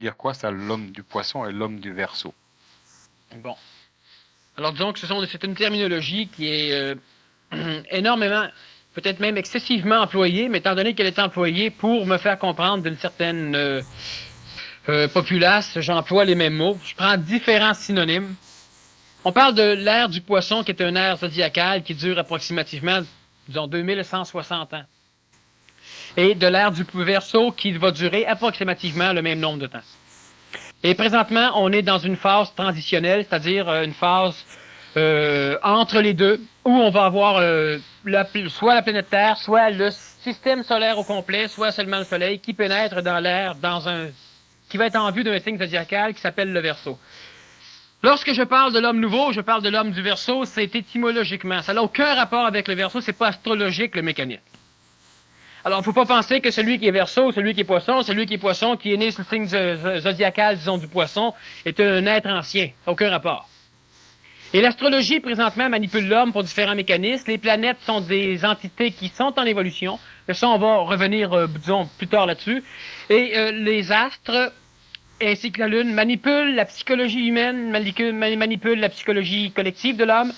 dire quoi ça, l'homme du poisson et l'homme du Verseau? Bon. Alors disons que c'est une terminologie qui est énormément, peut-être même excessivement employée, mais étant donné qu'elle est employée pour me faire comprendre d'une certaine populace, j'emploie les mêmes mots. Je prends différents synonymes. On parle de l'ère du poisson, qui est une ère zodiacale qui dure approximativement, disons, 2160 ans. Et de l'ère du Verseau, qui va durer approximativement le même nombre de temps. Et présentement, on est dans une phase transitionnelle, c'est-à-dire une phase entre les deux, où on va avoir soit la planète Terre, soit le système solaire au complet, soit seulement le Soleil, qui pénètre dans l'air, qui va être en vue d'un signe zodiacal qui s'appelle le Verseau. Lorsque je parle de l'homme nouveau, je parle de l'homme du Verseau, c'est étymologiquement. Ça n'a aucun rapport avec le Verseau, c'est pas astrologique le mécanisme. Alors, il ne faut pas penser que celui qui est Verseau, celui qui est Poisson, celui qui est Poisson, qui est né sous le signe zodiacal, disons, du Poisson, est un être ancien. Aucun rapport. Et l'astrologie, présentement, manipule l'homme pour différents mécanismes. Les planètes sont des entités qui sont en évolution. Ça, on va revenir, disons, plus tard là-dessus. Et les astres, ainsi que la Lune, manipulent la psychologie humaine, manipulent la psychologie collective de l'homme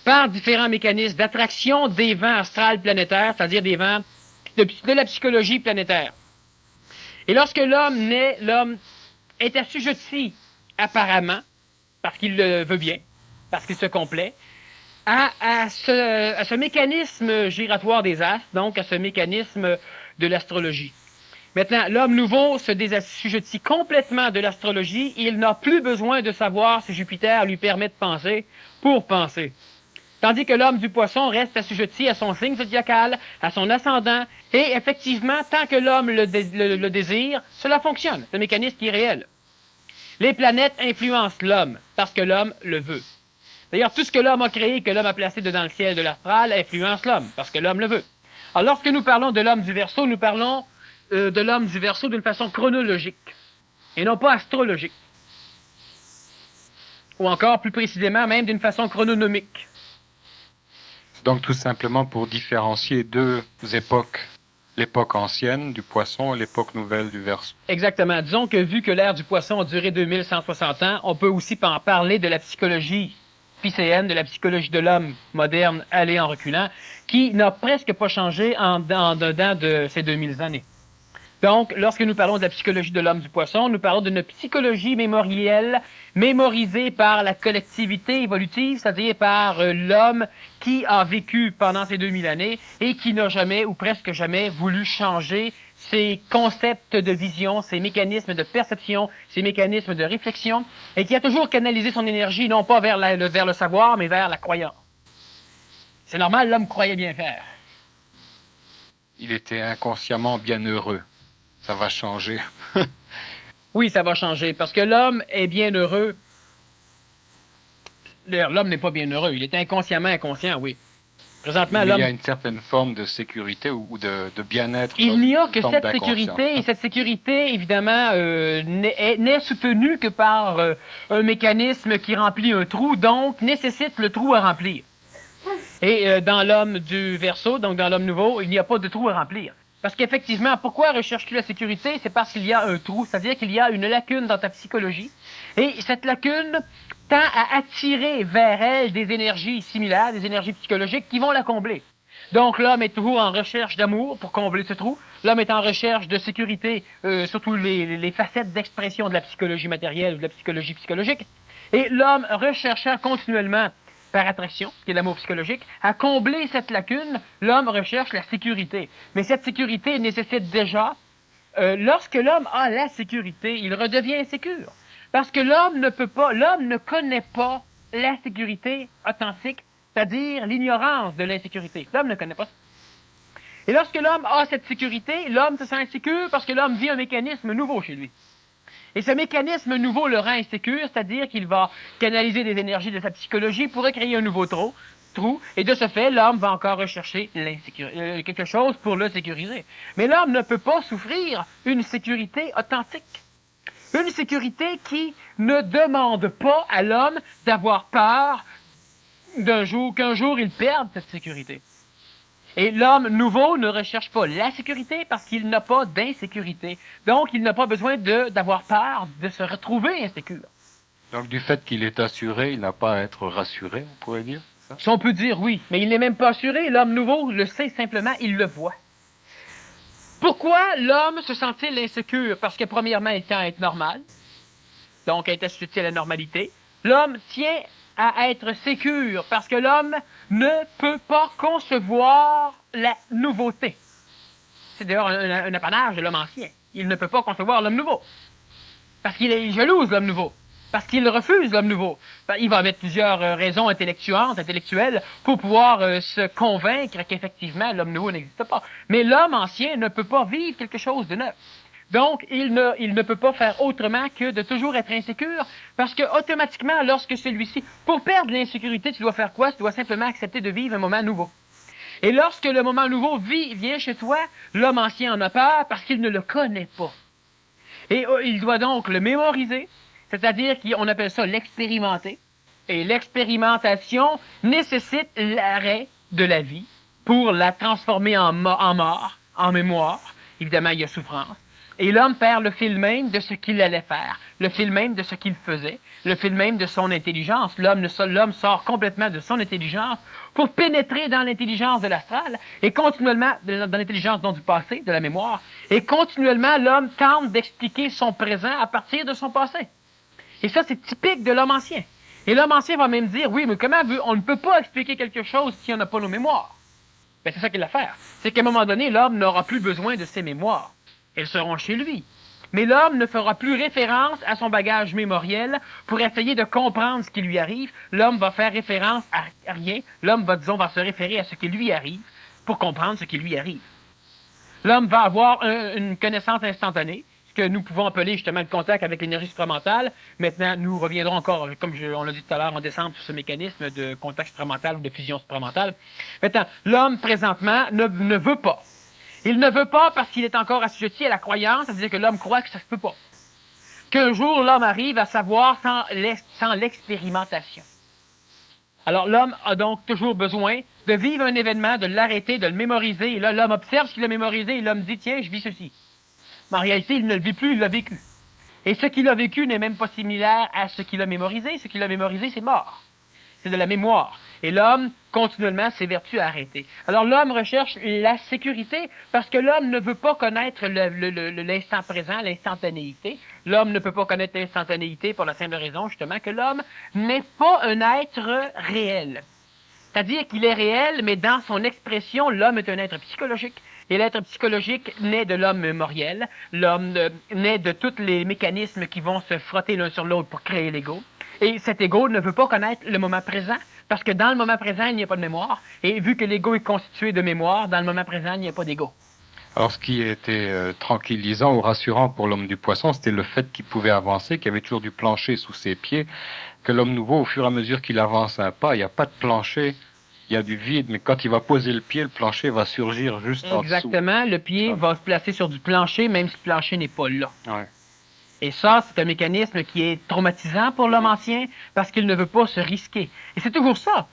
par différents mécanismes d'attraction des vents astrales planétaires, c'est-à-dire des vents de la psychologie planétaire. Et lorsque l'homme naît, l'homme est assujetti, apparemment, parce qu'il le veut bien, parce qu'il se complaît, à ce mécanisme giratoire des astres, donc à ce mécanisme de l'astrologie. Maintenant, l'homme nouveau se désassujettit complètement de l'astrologie. Il n'a plus besoin de savoir si Jupiter lui permet de penser pour penser. Tandis que l'homme du poisson reste assujetti à son signe zodiacal, à son ascendant, et effectivement, tant que l'homme le désire, cela fonctionne. C'est un mécanisme qui est réel. Les planètes influencent l'homme, parce que l'homme le veut. D'ailleurs, tout ce que l'homme a créé, que l'homme a placé dans le ciel de l'astral, influence l'homme, parce que l'homme le veut. Alors, lorsque nous parlons de l'homme du Verseau, nous parlons de l'homme du Verseau d'une façon chronologique, et non pas astrologique. Ou encore, plus précisément, même d'une façon chrononomique. Donc tout simplement pour différencier deux époques, l'époque ancienne du Poisson et l'époque nouvelle du Verseau. Exactement. Disons que vu que l'ère du Poisson a duré 2160 ans, on peut aussi en parler de la psychologie phicéenne, de la psychologie de l'homme moderne, allé en reculant, qui n'a presque pas changé en dedans de ces 2000 années. Donc, lorsque nous parlons de la psychologie de l'homme du poisson, nous parlons d'une psychologie mémorielle, mémorisée par la collectivité évolutive, c'est-à-dire par l'homme qui a vécu pendant ces 2000 années et qui n'a jamais ou presque jamais voulu changer ses concepts de vision, ses mécanismes de perception, ses mécanismes de réflexion, et qui a toujours canalisé son énergie non pas vers le savoir, mais vers la croyance. C'est normal, l'homme croyait bien faire. Il était inconsciemment bien heureux. Ça va changer. Oui, ça va changer, parce que l'homme est bien heureux. L'homme n'est pas bien heureux, il est inconsciemment inconscient, oui. Présentement, l'homme... Il y a une certaine forme de sécurité ou de bien-être. Il n'y a que cette sécurité, et cette sécurité, évidemment, n'est soutenue que par un mécanisme qui remplit un trou, donc nécessite le trou à remplir. Et dans l'homme du Verseau, donc dans l'homme nouveau, il n'y a pas de trou à remplir. Parce qu'effectivement, pourquoi recherches-tu la sécurité? C'est parce qu'il y a un trou, c'est-à-dire qu'il y a une lacune dans ta psychologie. Et cette lacune tend à attirer vers elle des énergies similaires, des énergies psychologiques qui vont la combler. Donc l'homme est toujours en recherche d'amour pour combler ce trou. L'homme est en recherche de sécurité, surtout les facettes d'expression de la psychologie matérielle ou de la psychologie psychologique. Et l'homme recherchant continuellement par attraction, qui est l'amour psychologique, à combler cette lacune, l'homme recherche la sécurité. Mais cette sécurité nécessite déjà, lorsque l'homme a la sécurité, il redevient insécure. Parce que l'homme ne connaît pas la sécurité authentique, c'est-à-dire l'ignorance de l'insécurité. L'homme ne connaît pas ça. Et lorsque l'homme a cette sécurité, l'homme se sent insécure parce que l'homme vit un mécanisme nouveau chez lui. Et ce mécanisme nouveau le rend insécure, c'est-à-dire qu'il va canaliser des énergies de sa psychologie pour créer un nouveau trou, et de ce fait, l'homme va encore rechercher quelque chose pour le sécuriser. Mais l'homme ne peut pas souffrir une sécurité authentique. Une sécurité qui ne demande pas à l'homme d'avoir peur qu'un jour il perde cette sécurité. Et l'homme nouveau ne recherche pas la sécurité parce qu'il n'a pas d'insécurité. Donc, il n'a pas besoin d'avoir peur de se retrouver insécure. Donc du fait qu'il est assuré, il n'a pas à être rassuré, on pourrait dire ça? Si on peut dire oui, mais il n'est même pas assuré. L'homme nouveau le sait simplement, il le voit. Pourquoi l'homme se sent-il insécure? Parce que premièrement, il tend à être normal, donc à être assujetti à la normalité. L'homme tient à être sécure parce que l'homme ne peut pas concevoir la nouveauté. C'est d'ailleurs un apanage de l'homme ancien. Il ne peut pas concevoir l'homme nouveau. Parce qu'il est jalouse, l'homme nouveau. Parce qu'il refuse l'homme nouveau. Il va mettre plusieurs raisons intellectuelles pour pouvoir se convaincre qu'effectivement l'homme nouveau n'existe pas. Mais l'homme ancien ne peut pas vivre quelque chose de neuf. Donc, il ne peut pas faire autrement que de toujours être insécure, parce que automatiquement, lorsque celui-ci, pour perdre l'insécurité, tu dois faire quoi? Tu dois simplement accepter de vivre un moment nouveau. Et lorsque le moment nouveau vient chez toi, l'homme ancien en a peur parce qu'il ne le connaît pas. Et il doit donc le mémoriser, c'est-à-dire qu'on appelle ça l'expérimenter. Et l'expérimentation nécessite l'arrêt de la vie pour la transformer en mort, en mémoire. Évidemment, il y a souffrance. Et l'homme perd le fil même de ce qu'il allait faire, le fil même de ce qu'il faisait, le fil même de son intelligence. L'homme sort complètement de son intelligence pour pénétrer dans l'intelligence de l'astral et continuellement, dans l'intelligence du passé, de la mémoire, et continuellement, l'homme tente d'expliquer son présent à partir de son passé. Et ça, c'est typique de l'homme ancien. Et l'homme ancien va même dire, oui, mais comment on ne peut pas expliquer quelque chose si on n'a pas nos mémoires? Ben, c'est ça qu'il a à faire. C'est qu'à un moment donné, l'homme n'aura plus besoin de ses mémoires. Elles seront chez lui. Mais l'homme ne fera plus référence à son bagage mémoriel pour essayer de comprendre ce qui lui arrive. L'homme va faire référence à rien. L'homme va se référer à ce qui lui arrive pour comprendre ce qui lui arrive. L'homme va avoir une connaissance instantanée, ce que nous pouvons appeler justement le contact avec l'énergie supramentale. Maintenant, nous reviendrons encore, comme on l'a dit tout à l'heure en décembre, sur ce mécanisme de contact supramental ou de fusion supramentale. Maintenant, l'homme, présentement, ne veut pas. Il ne veut pas parce qu'il est encore assujetti à la croyance, c'est-à-dire que l'homme croit que ça se peut pas. Qu'un jour, l'homme arrive à savoir sans l'expérimentation. Alors, l'homme a donc toujours besoin de vivre un événement, de l'arrêter, de le mémoriser. Et là, l'homme observe ce qu'il a mémorisé et l'homme dit, tiens, je vis ceci. Mais en réalité, il ne le vit plus, il l'a vécu. Et ce qu'il a vécu n'est même pas similaire à ce qu'il a mémorisé. Ce qu'il a mémorisé, c'est mort. C'est de la mémoire. Et l'homme, continuellement, s'évertue à arrêter. Alors, l'homme recherche la sécurité parce que l'homme ne veut pas connaître l'instant présent, l'instantanéité. L'homme ne peut pas connaître l'instantanéité pour la simple raison, justement, que l'homme n'est pas un être réel. C'est-à-dire qu'il est réel, mais dans son expression, l'homme est un être psychologique. Et l'être psychologique naît de l'homme mémoriel. L'homme naît de tous les mécanismes qui vont se frotter l'un sur l'autre pour créer l'ego. Et cet ego ne veut pas connaître le moment présent, parce que dans le moment présent, il n'y a pas de mémoire. Et vu que l'ego est constitué de mémoire, dans le moment présent, il n'y a pas d'ego. Alors ce qui était tranquillisant ou rassurant pour l'homme du poisson, c'était le fait qu'il pouvait avancer, qu'il y avait toujours du plancher sous ses pieds, que l'homme nouveau, au fur et à mesure qu'il avance un pas, il n'y a pas de plancher, il y a du vide, mais quand il va poser le pied, le plancher va surgir juste en dessous. Exactement, le pied va se placer sur du plancher, même si le plancher n'est pas là. Ouais. Et ça, c'est un mécanisme qui est traumatisant pour l'homme ancien parce qu'il ne veut pas se risquer. Et c'est toujours ça.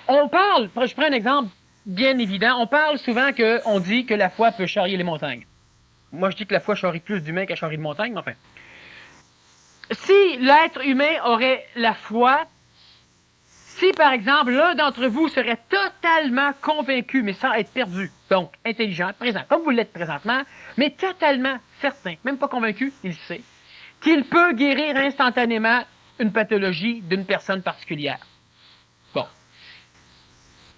On parle, je prends un exemple bien évident, on parle souvent on dit que la foi peut charrier les montagnes. Moi, je dis que la foi charrie plus d'humains qu'elle charrie de montagnes, mais enfin. Si l'être humain aurait la foi, si par exemple l'un d'entre vous serait totalement convaincu, mais sans être perdu, donc intelligent, présent, comme vous l'êtes présentement, mais totalement certain, même pas convaincu, il sait, qu'il peut guérir instantanément une pathologie d'une personne particulière. Bon.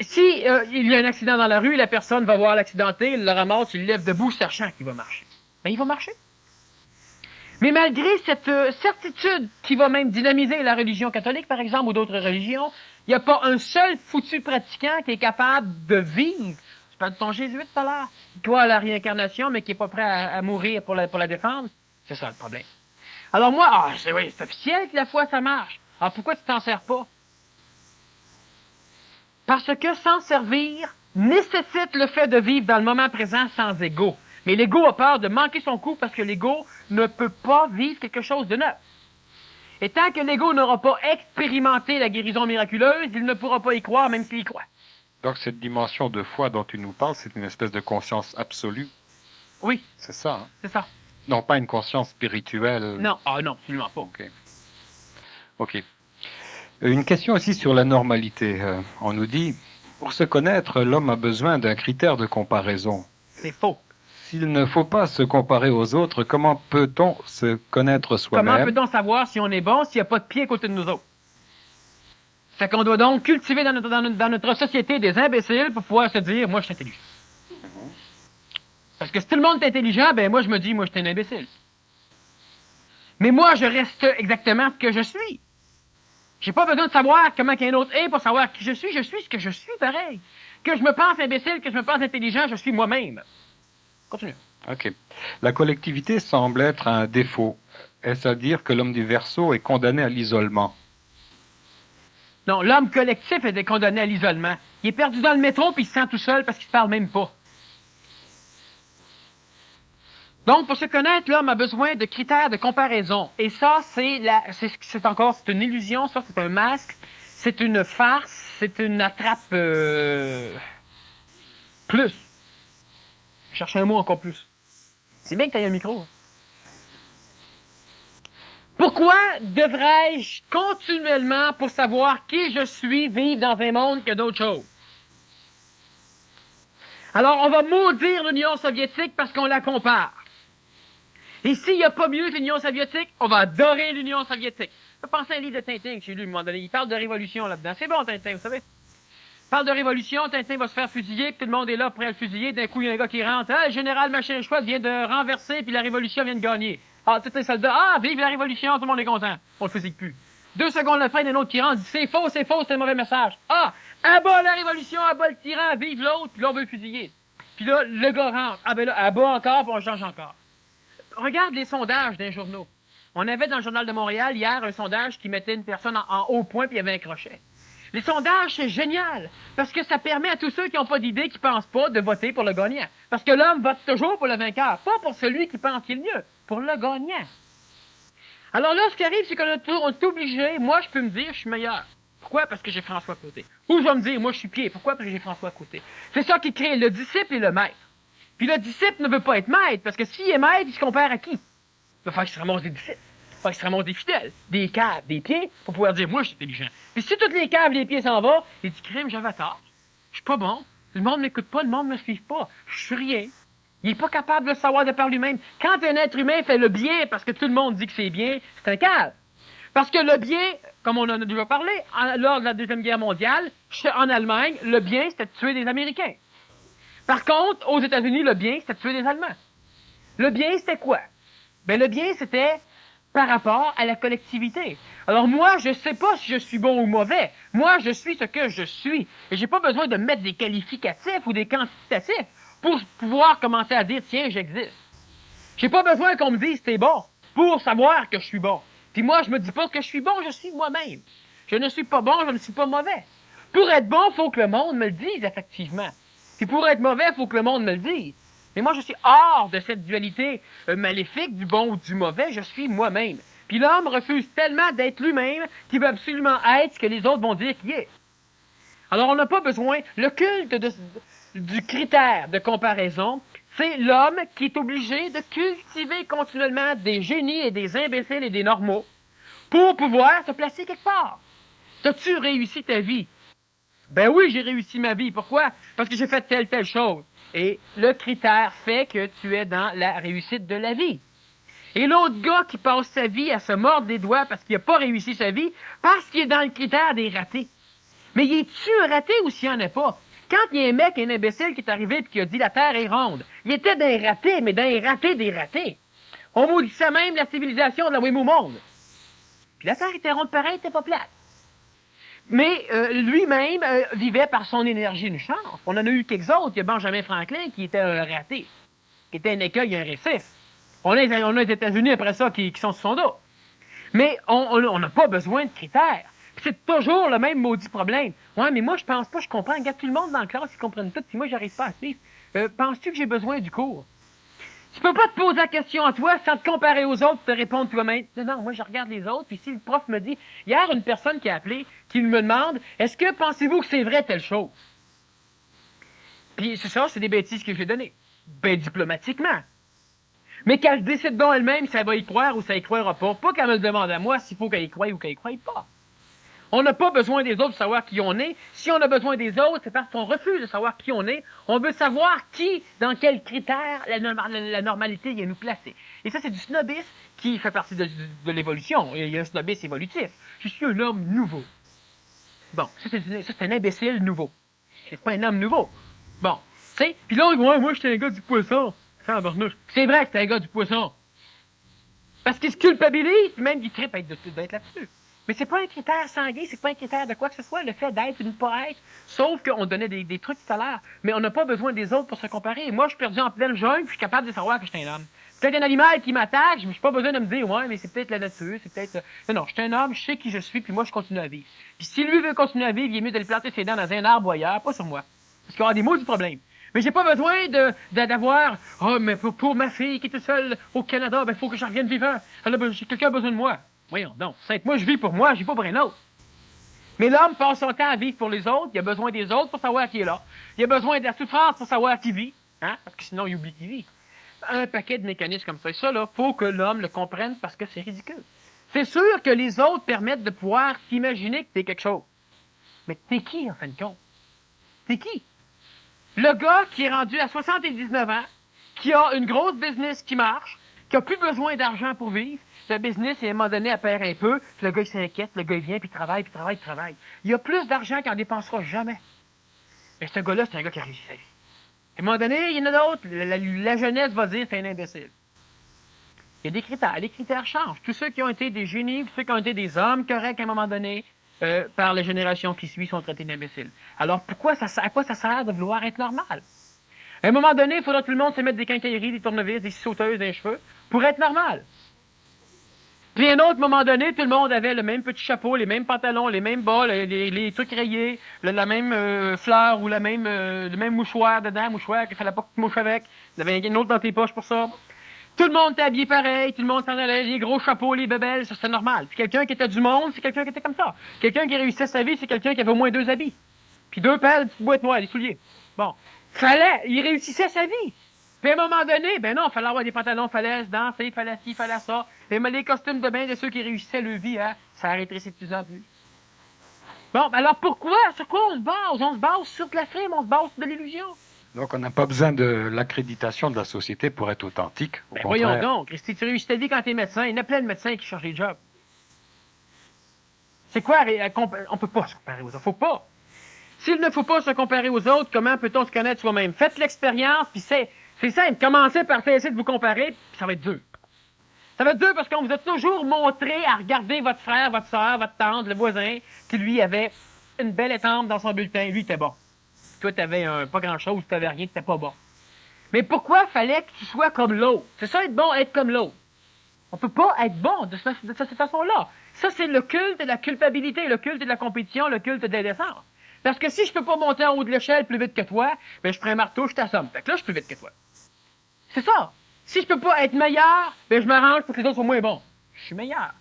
Si il y a un accident dans la rue, la personne va voir l'accidenté, il le ramasse, il le lève debout, sachant qu'il va marcher. Ben, il va marcher. Mais malgré cette certitude qui va même dynamiser la religion catholique, par exemple, ou d'autres religions, il n'y a pas un seul foutu pratiquant qui est capable de vivre. Je parle de ton jésuite tout à l'heure, qui croit à la réincarnation, mais qui n'est pas prêt à mourir pour la défendre. C'est ça le problème. Alors moi, c'est officiel que la foi, ça marche. Alors pourquoi tu t'en sers pas? Parce que s'en servir nécessite le fait de vivre dans le moment présent sans ego. Mais l'ego a peur de manquer son coup parce que l'ego ne peut pas vivre quelque chose de neuf. Et tant que l'ego n'aura pas expérimenté la guérison miraculeuse, il ne pourra pas y croire même s'il y croit. Donc cette dimension de foi dont tu nous parles, c'est une espèce de conscience absolue, Oui, c'est ça, hein? c'est ça. Non, pas une conscience spirituelle. Non, non, absolument pas. Ok. Ok. Une question aussi sur la normalité. On nous dit, pour se connaître, l'homme a besoin d'un critère de comparaison. C'est faux. S'il ne faut pas se comparer aux autres, comment peut-on se connaître Comment soi-même? peut-on savoir si on est bon s'il n'y a pas de pied à côté de nous autres? Fait qu'on doit donc cultiver dans notre société des imbéciles pour pouvoir se dire, moi, je suis intelligent. Parce que si tout le monde est intelligent, ben moi, je me dis, moi, je suis un imbécile. Mais moi, je reste exactement ce que je suis. J'ai pas besoin de savoir comment qu'un autre est pour savoir qui je suis ce que je suis, pareil. Que je me pense imbécile, que je me pense intelligent, je suis moi-même. Continue. Ok. La collectivité semble être un défaut. Est-ce à dire que l'homme du Verseau est condamné à l'isolement? Non, l'homme collectif est condamné à l'isolement. Il est perdu dans le métro puis il se sent tout seul parce qu'il se parle même pas. Donc, pour se connaître, l'homme a besoin de critères de comparaison. Et ça, c'est une illusion, ça, c'est un masque, c'est une farce, c'est une attrape plus. Je cherche un mot encore plus. C'est bien que tu aies un micro. Pourquoi devrais-je continuellement, pour savoir qui je suis, vivre dans un monde que d'autres choses? Alors, on va maudire l'Union soviétique parce qu'on la compare. Et s'il n'y a pas mieux que l'Union soviétique, on va adorer l'Union soviétique. Je peux penser à un livre de Tintin que j'ai lu à un moment donné. Il parle de révolution là-dedans. C'est bon, Tintin, vous savez. Il parle de révolution, Tintin va se faire fusiller, puis tout le monde est là prêt à le fusiller. D'un coup, il y a un gars qui rentre. Ah, le général Machin Chouette vient de renverser, puis la révolution vient de gagner. Ah, tous les soldats. Ah, vive la révolution, tout le monde est content. On le fusille plus. 2 secondes après, il y a un autre qui rentre, dit c'est faux, c'est un mauvais message. Ah, abat la révolution, abat le tyran, vive l'autre, puis là, on veut le fusiller. Puis là, le gars rentre. Ah, ben là, abat encore, puis on change encore. Regarde les sondages d'un journaux. On avait dans le Journal de Montréal hier un sondage qui mettait une personne en haut point puis il y avait un crochet. Les sondages, c'est génial parce que ça permet à tous ceux qui n'ont pas d'idée, qui ne pensent pas, de voter pour le gagnant. Parce que l'homme vote toujours pour le vainqueur, pas pour celui qui pense qu'il est mieux, pour le gagnant. Alors là, ce qui arrive, c'est qu'on est obligé, moi je peux me dire, je suis meilleur. Pourquoi? Parce que j'ai François Côté. Ou je vais me dire, moi je suis pied. Pourquoi? Parce que j'ai François Côté. C'est ça qui crée le disciple et le maître. Puis le disciple ne veut pas être maître, parce que s'il est maître, il se compare à qui? Il va falloir qu'il se ramasse des disciples. Il va falloir qu'il se ramasse des fidèles, des caves, des pieds, pour pouvoir dire, moi, je suis intelligent. Puis si toutes les caves, les pieds s'en vont, il dit, crime, j'avais tort. Je suis pas bon. Le monde m'écoute pas, le monde me suit pas. Je suis rien. Il est pas capable de le savoir de par lui-même. Quand un être humain fait le bien parce que tout le monde dit que c'est bien, c'est un cave. Parce que le bien, comme on en a déjà parlé, lors de la Deuxième Guerre mondiale, en Allemagne, le bien, c'était de tuer des Américains. Par contre, aux États-Unis, le bien, c'était de tuer des Allemands. Le bien, c'était quoi? Ben, le bien, c'était par rapport à la collectivité. Alors moi, je sais pas si je suis bon ou mauvais. Moi, je suis ce que je suis. Et j'ai pas besoin de mettre des qualificatifs ou des quantitatifs pour pouvoir commencer à dire, tiens, j'existe. J'ai pas besoin qu'on me dise, t'es bon, pour savoir que je suis bon. Puis moi, je me dis pas que je suis bon, je suis moi-même. Je ne suis pas bon, je ne suis pas mauvais. Pour être bon, il faut que le monde me le dise, effectivement. Puis pour être mauvais, il faut que le monde me le dise. Mais moi, je suis hors de cette dualité maléfique du bon ou du mauvais. Je suis moi-même. Puis l'homme refuse tellement d'être lui-même qu'il veut absolument être ce que les autres vont dire qu'il est. Alors, on n'a pas besoin. Le culte du critère de comparaison, c'est l'homme qui est obligé de cultiver continuellement des génies et des imbéciles et des normaux pour pouvoir se placer quelque part. T'as-tu réussi ta vie? Ben oui, j'ai réussi ma vie. Pourquoi? Parce que j'ai fait telle chose. Et le critère fait que tu es dans la réussite de la vie. Et l'autre gars qui passe sa vie à se mordre les doigts parce qu'il n'a pas réussi sa vie, parce qu'il est dans le critère des ratés. Mais il est-tu un raté ou s'il n'y en a pas? Quand il y a un mec, un imbécile qui est arrivé et qui a dit la Terre est ronde, il était d'un raté, mais d'un raté des ratés. On maudissait même la civilisation de la Wim au monde. Puis la Terre était ronde pareil, elle était pas plate. Mais lui-même vivait par son énergie une chance. On en a eu quelques autres. Il y a Benjamin Franklin qui était un raté, qui était un écueil, un récif. On a les États-Unis après ça qui sont sur son dos. Mais on n'a pas besoin de critères. Puis c'est toujours le même maudit problème. Ouais, mais moi, je pense pas, je comprends. Regarde, tout le monde dans la classe, ils comprennent tout, puis moi, j'arrive pas à suivre. Penses-tu que j'ai besoin du cours? Tu peux pas te poser la question à toi sans te comparer aux autres, te répondre toi-même. Non, moi je regarde les autres, puis si le prof me dit, hier une personne qui a appelé, qui me demande, est-ce que pensez-vous que c'est vrai telle chose? Puis c'est ça, c'est des bêtises que j'ai données. Ben, diplomatiquement. Mais qu'elle décide donc elle-même si elle va y croire ou si elle y croira pas. Pas qu'elle me le demande à moi s'il faut qu'elle y croie ou qu'elle y croie pas. On n'a pas besoin des autres pour savoir qui on est. Si on a besoin des autres, c'est parce qu'on refuse de savoir qui on est. On veut savoir qui, dans quels critères, la normalité est nous placer. Et ça, c'est du snobisme qui fait partie de l'évolution. Il y a un snobisme évolutif. Je suis un homme nouveau. Bon, ça, c'est un imbécile nouveau. C'est pas un homme nouveau. Bon, tu sais, puis là, moi, j'étais un gars du poisson. C'est vrai que t'es un gars du poisson. Parce qu'il se culpabilise, puis même il trippe d'être là-dessus. Mais c'est pas un critère sanguin, c'est pas un critère de quoi que ce soit, le fait d'être ou de ne pas être. Sauf qu'on donnait des trucs tout à l'heure. Mais on n'a pas besoin des autres pour se comparer. Moi, je suis perdu en pleine jungle, puis je suis capable de savoir que je suis un homme. Peut-être un animal qui m'attaque, je n'ai pas besoin de me dire, ouais, mais c'est peut-être la nature, c'est peut-être... Non, je suis un homme, je sais qui je suis, puis moi, je continue à vivre. Puis si lui veut continuer à vivre, il est mieux de le planter ses dents dans un arbre ou ailleurs, pas sur moi. Parce qu'il y aura des mots du problème. Mais j'ai pas besoin d'avoir, mais pour ma fille qui est toute seule au Canada, ben, faut que je revienne vivant. Alors, ben, quelqu'un a besoin de moi. Voyons donc. Moi, je vis pour moi, je vis pas pour un autre. Mais l'homme passe son temps à vivre pour les autres. Il a besoin des autres pour savoir qui est là. Il a besoin de la souffrance pour savoir qui vit. Hein? Parce que sinon, il oublie qui vit. Un paquet de mécanismes comme ça. Et ça, là, faut que l'homme le comprenne parce que c'est ridicule. C'est sûr que les autres permettent de pouvoir t'imaginer que t'es quelque chose. Mais t'es qui, en fin de compte? T'es qui? Le gars qui est rendu à 79 ans, qui a une grosse business qui marche, qui a plus besoin d'argent pour vivre, le business, à un moment donné, elle perd un peu, puis le gars, il s'inquiète, le gars, il vient, puis il travaille, puis il travaille, puis il travaille. Il a plus d'argent qu'il n'en dépensera jamais. Mais ce gars-là, c'est un gars qui a réussi sa vie. À un moment donné, il y en a d'autres. La jeunesse va dire c'est un imbécile. Il y a des critères. Les critères changent. Tous ceux qui ont été des génies, tous ceux qui ont été des hommes corrects à un moment donné, par les générations qui suivent, sont traités d'imbéciles. Alors, à quoi ça sert de vouloir être normal? À un moment donné, il faudra que tout le monde se mette des quincailleries, des tournevis, des sauteuses, des cheveux, pour être normal. Puis à un autre moment donné, tout le monde avait le même petit chapeau, les mêmes pantalons, les mêmes bas, les trucs rayés, la même fleur ou le même mouchoir dedans, mouchoir qu'il fallait pas que tu mouches avec. Tu avais une autre dans tes poches pour ça. Tout le monde était habillé pareil, tout le monde s'en allait, les gros chapeaux, les bébelles, ça c'était normal. Puis quelqu'un qui était du monde, c'est quelqu'un qui était comme ça. Quelqu'un qui réussissait sa vie, c'est quelqu'un qui avait au moins 2 habits. Puis 2 pelles, une petite boîte noire, des souliers. Bon. Il réussissait sa vie. Puis à un moment donné, ben non, il fallait avoir des pantalons, il fallait se danser, il fallait ci, il fallait ça. Et les costumes de bain de ceux qui réussissaient leur vie, hein, ça a rétréci de plus en plus. Bon, ben alors pourquoi? Sur quoi on se base? On se base sur de la frime, on se base sur de l'illusion. Donc on n'a pas besoin de l'accréditation de la société pour être authentique. Ben voyons donc, Christy, tu réussis ta vie quand t'es médecin. Il y en a plein de médecins qui cherchent des jobs. C'est quoi? On peut pas se comparer aux autres. Faut pas. S'il ne faut pas se comparer aux autres, comment peut-on se connaître soi-même? Faites l'expérience, puis c'est simple. Commencez par essayer de vous comparer, puis ça va être dur. Ça va être dur parce qu'on vous a toujours montré à regarder votre frère, votre soeur, votre tante, le voisin, qui lui avait une belle étampe dans son bulletin. Lui, il était bon. Toi, t'avais pas grand-chose, t'avais rien, t'étais pas bon. Mais pourquoi fallait que tu sois comme l'autre? C'est ça, être bon, être comme l'autre. On peut pas être bon de cette façon-là. Ça, c'est le culte de la culpabilité, le culte de la compétition, le culte de l'indécence. Parce que si je peux pas monter en haut de l'échelle plus vite que toi, ben je prends un marteau, je t'assomme. Fait que là, je suis plus vite que toi. C'est ça. Si je peux pas être meilleur, ben je m'arrange pour que les autres soient moins bons. Je suis meilleur.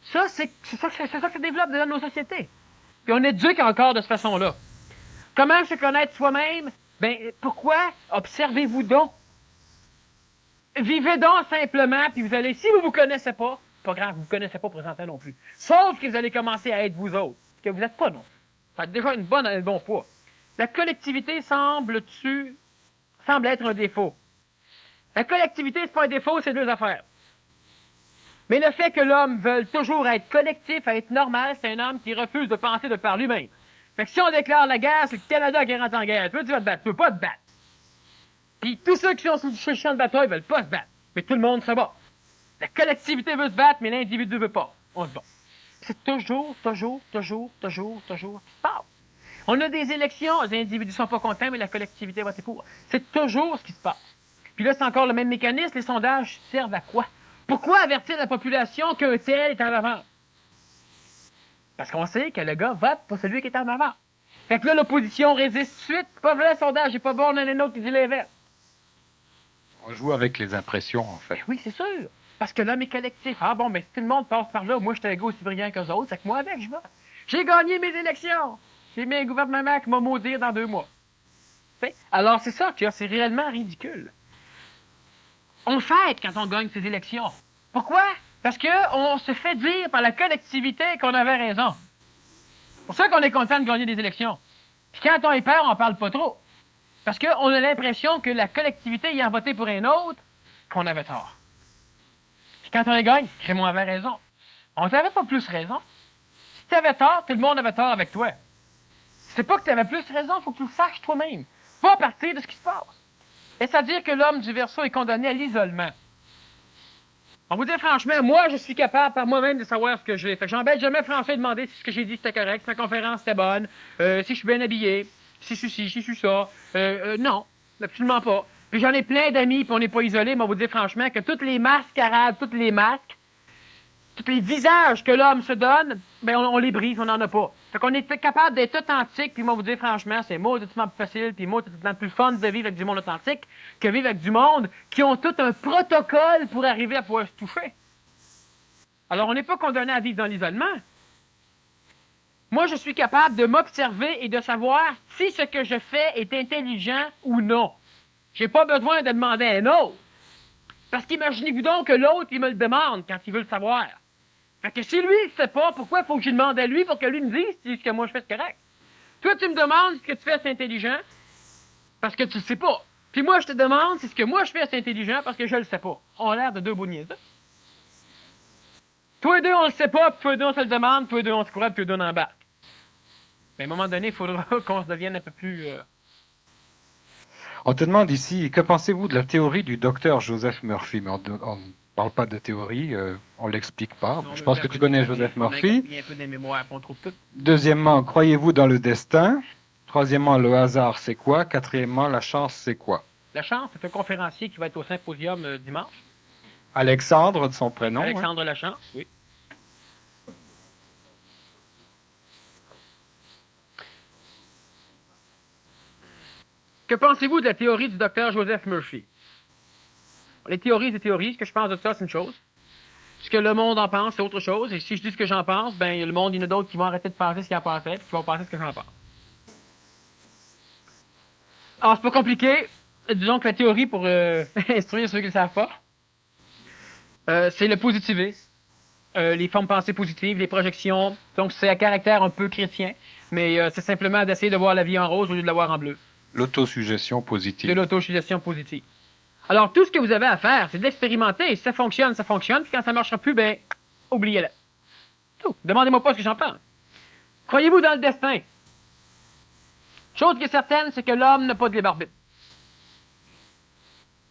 Ça, c'est ça que ça développe dans nos sociétés. Puis on éduque encore de cette façon-là. Comment se connaître soi-même? Ben, pourquoi? Observez-vous donc. Vivez donc simplement, puis vous allez, si vous vous connaissez pas grave, vous vous connaissez pas présentement non plus. Sauf que vous allez commencer à être vous autres. Que vous n'êtes pas non. Ça a déjà un bon poids. La collectivité semble être un défaut. La collectivité, c'est pas un défaut, c'est 2 affaires. Mais le fait que l'homme veuille toujours être collectif, être normal, c'est un homme qui refuse de penser de par lui-même. Fait que si on déclare la guerre, c'est le Canada qui rentre en guerre. Toi, tu vas te battre. Tu veux pas te battre. Puis tous ceux qui sont sur le champ de bataille veulent pas se battre. Mais tout le monde se bat. La collectivité veut se battre, mais l'individu veut pas. On se bat. C'est toujours ce qui se passe. On a des élections, les individus sont pas contents, mais la collectivité va pour. C'est toujours ce qui se passe. Puis là, c'est encore le même mécanisme. Les sondages servent à quoi? Pourquoi avertir la population qu'un tel est en avant? Parce qu'on sait que le gars vote pour celui qui est en avant. Fait que là, l'opposition résiste suite. Pas vrai, le sondage n'est pas bon, on en a un autre qui dit l'inverse. On joue avec les impressions, en fait. Ben oui, c'est sûr. Parce que l'homme est collectif. Ah bon, mais si tout le monde passe par là, moi, je suis un gars aussi brillant qu'eux autres, c'est que moi avec, je vote. J'ai gagné mes élections. J'ai mis un gouvernement qui m'a maudire dans 2 mois. Fait. Alors, c'est ça, c'est réellement ridicule. On fête quand on gagne ces élections. Pourquoi? Parce qu'on se fait dire par la collectivité qu'on avait raison. C'est pour ça qu'on est content de gagner des élections. Puis quand on est peur, on parle pas trop. Parce qu'on a l'impression que la collectivité ayant voté pour un autre, qu'on avait tort. Puis quand on les gagne, Raymond avait raison. On n'avait pas plus raison. Si tu avais tort, tout le monde avait tort avec toi. C'est pas que tu avais plus raison, il faut que tu le saches toi-même. Pas à partir de ce qui se passe. Et c'est-à-dire que l'homme du Verseau est condamné à l'isolement. On vous dit franchement, moi, je suis capable par moi-même de savoir ce que j'ai. Fait que j'embête jamais François de demander si ce que j'ai dit c'était correct, si ma conférence était bonne, si je suis bien habillé, si je suis ci, si je suis ça. Non, absolument pas. Puis j'en ai plein d'amis, puis on n'est pas isolés, mais on vous dit franchement que toutes les mascarades, tous les masques, tous les visages que l'homme se donne, ben on les brise, on n'en a pas. Fait qu'on est capable d'être authentique, puis moi vous dire franchement, c'est mauditement plus facile, puis mauditement plus fun de vivre avec du monde authentique que vivre avec du monde qui ont tout un protocole pour arriver à pouvoir se toucher. Alors on n'est pas condamné à vivre dans l'isolement. Moi, je suis capable de m'observer et de savoir si ce que je fais est intelligent ou non. J'ai pas besoin de demander à un autre. Parce qu'imaginez-vous donc que l'autre, il me le demande quand il veut le savoir. Fait que si lui, il ne sait pas, pourquoi il faut que je lui demande à lui pour que lui me dise si ce que moi je fais c'est correct? Toi, tu me demandes si ce que tu fais c'est intelligent parce que tu le sais pas. Puis moi, je te demande si ce que moi je fais c'est intelligent parce que je le sais pas. On a l'air de deux bouts de niaiseux. Toi et deux, on le sait pas, puis toi et deux, on se le demande, toi et deux, on se croit, puis toi et deux, on embarque. Mais à un moment donné, il faudra qu'on se devienne un peu plus... On te demande ici, que pensez-vous de la théorie du docteur Joseph Murphy? Mais on ne parle pas de théorie, on ne l'explique pas. Non, Je pense que tu connais Joseph Murphy. Il y a un peu des mémoires, on trouve tout. Deuxièmement, croyez-vous dans le destin? Troisièmement, le hasard, c'est quoi? Quatrièmement, la chance, c'est quoi? La chance, c'est un conférencier qui va être au symposium dimanche. Alexandre, de son prénom. Alexandre Lachance, oui. Que pensez-vous de la théorie du docteur Joseph Murphy? Les théories, des théories. Ce que je pense de ça, c'est une chose. Ce que le monde en pense, c'est autre chose. Et si je dis ce que j'en pense, ben le monde, il y en a d'autres qui vont arrêter de penser ce qu'il en pensait, puis qui vont penser ce que j'en pense. Alors, c'est pas compliqué. Disons que la théorie, pour instruire ceux qui ne le savent pas, c'est le positivisme. Les formes pensées positives, les projections. Donc, c'est à caractère un peu chrétien, mais c'est simplement d'essayer de voir la vie en rose au lieu de la voir en bleu. L'autosuggestion positive. De l'autosuggestion positive. Alors, tout ce que vous avez à faire, c'est d'expérimenter. Si ça fonctionne, ça fonctionne. Puis quand ça ne marchera plus, ben, oubliez-le. Tout. Demandez-moi pas ce que j'en pense. Croyez-vous dans le destin? Chose qui est certaine, c'est que l'homme n'a pas de libre arbitre.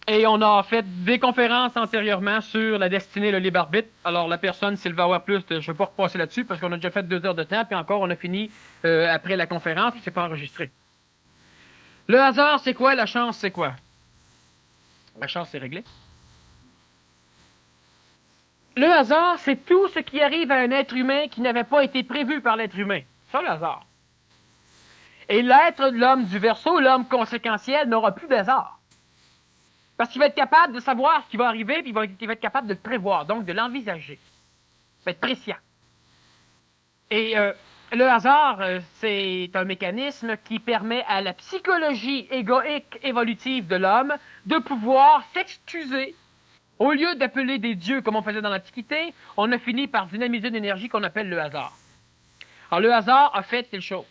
Et on a fait des conférences antérieurement sur la destinée et le libre arbitre. Alors, la personne, s'il va avoir plus, je ne vais pas repasser là-dessus parce qu'on a déjà fait 2 heures de temps, puis encore, on a fini après la conférence, puis c'est pas enregistré. Le hasard, c'est quoi? La chance, c'est quoi? La chance, c'est réglé. Le hasard, c'est tout ce qui arrive à un être humain qui n'avait pas été prévu par l'être humain. Ça, le hasard. Et l'être, l'homme du Verseau, l'homme conséquentiel, n'aura plus d'hasard. Parce qu'il va être capable de savoir ce qui va arriver, puis il va être capable de le prévoir, donc de l'envisager. Il va être prescient. Et le hasard, c'est un mécanisme qui permet à la psychologie égoïque évolutive de l'homme de pouvoir s'excuser. Au lieu d'appeler des dieux comme on faisait dans l'Antiquité, on a fini par dynamiser une énergie qu'on appelle le hasard. Alors le hasard a fait telle chose.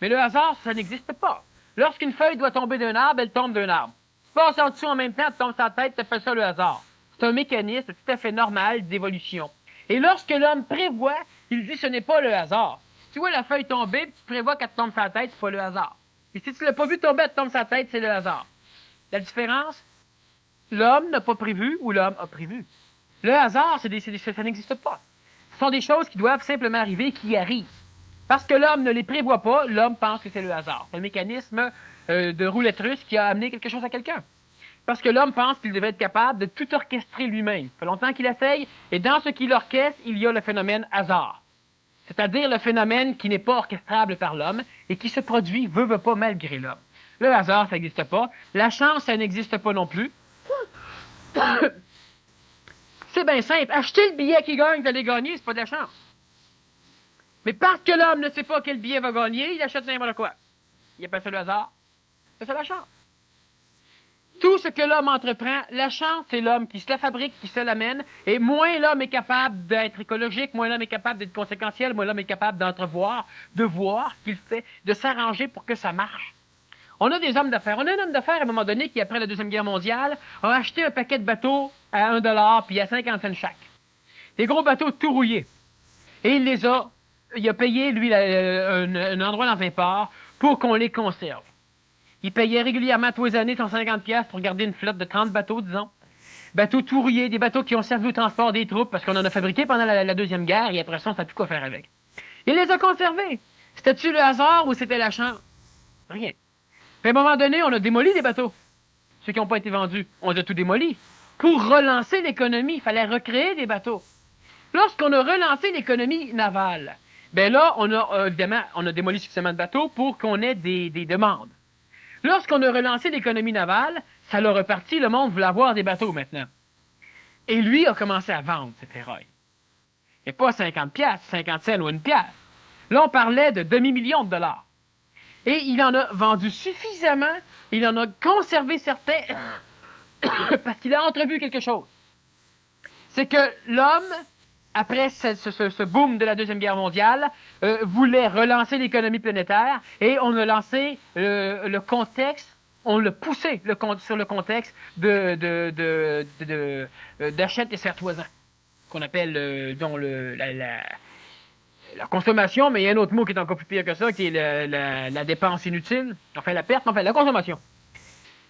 Mais le hasard, ça n'existe pas. Lorsqu'une feuille doit tomber d'un arbre, elle tombe d'un arbre. Tu passes en dessous en même temps, tu tombes sur la tête, tu appelles ça le hasard. C'est un mécanisme tout à fait normal d'évolution. Et lorsque l'homme prévoit, il dit ce n'est pas le hasard. Si tu vois la feuille tomber, tu prévois qu'elle te tombe sur la tête, c'est pas le hasard. Et si tu ne l'as pas vu tomber, elle te tombe sur la tête, c'est le hasard. La différence, l'homme n'a pas prévu ou l'homme a prévu. Le hasard, ça n'existe pas. Ce sont des choses qui doivent simplement arriver, qui arrivent. Parce que l'homme ne les prévoit pas, l'homme pense que c'est le hasard. C'est le mécanisme de roulette russe qui a amené quelque chose à quelqu'un. Parce que l'homme pense qu'il devait être capable de tout orchestrer lui-même. Ça fait longtemps qu'il essaye, et dans ce qu'il orchestre, il y a le phénomène hasard. C'est-à-dire le phénomène qui n'est pas orchestrable par l'homme et qui se produit, veut pas, malgré l'homme. Le hasard, ça n'existe pas. La chance, ça n'existe pas non plus. C'est bien simple. Acheter le billet qui gagne, d'aller gagner, c'est pas de la chance. Mais parce que l'homme ne sait pas quel billet va gagner, il achète n'importe quoi. Il appelle ça le hasard. C'est ça la chance. Tout ce que l'homme entreprend, la chance, c'est l'homme qui se la fabrique, qui se l'amène, et moins l'homme est capable d'être écologique, moins l'homme est capable d'être conséquentiel, moins l'homme est capable d'entrevoir, de voir ce qu'il fait, de s'arranger pour que ça marche. On a des hommes d'affaires. On a un homme d'affaires, à un moment donné, qui, après la Deuxième Guerre mondiale, a acheté un paquet de bateaux à 1$ puis à 50 cents chaque. Des gros bateaux tout rouillés. Et il a payé, lui, un endroit dans 20 ports pour qu'on les conserve. Il payait régulièrement tous les années 150$ pour garder une flotte de 30 bateaux, disons. Bateaux tout rouillés, des bateaux qui ont servi au transport des troupes parce qu'on en a fabriqué pendant la Deuxième Guerre et après ça, on ne sait plus quoi faire avec. Il les a conservés. C'était-tu le hasard ou c'était la chance? Rien. Puis à un moment donné, on a démoli des bateaux. Ceux qui n'ont pas été vendus, on les a tout démolis. Pour relancer l'économie, il fallait recréer des bateaux. Lorsqu'on a relancé l'économie navale, ben là, évidemment, on a démoli suffisamment de bateaux pour qu'on ait des demandes. Lorsqu'on a relancé l'économie navale, ça l'a reparti, le monde voulait avoir des bateaux maintenant. Et lui a commencé à vendre ses ferrailles. Et pas 50$, 50 cents ou une pièce. Là, on parlait de demi-million de dollars. Et il en a vendu suffisamment, il en a conservé certains, parce qu'il a entrevu quelque chose. C'est que l'homme, après ce boom de la Deuxième Guerre mondiale, voulait relancer l'économie planétaire et on a lancé le contexte, on l'a poussé sur le contexte d'achète et serre-toisant, qu'on appelle la consommation, mais il y a un autre mot qui est encore plus pire que ça, qui est la dépense inutile, enfin la perte, enfin la consommation.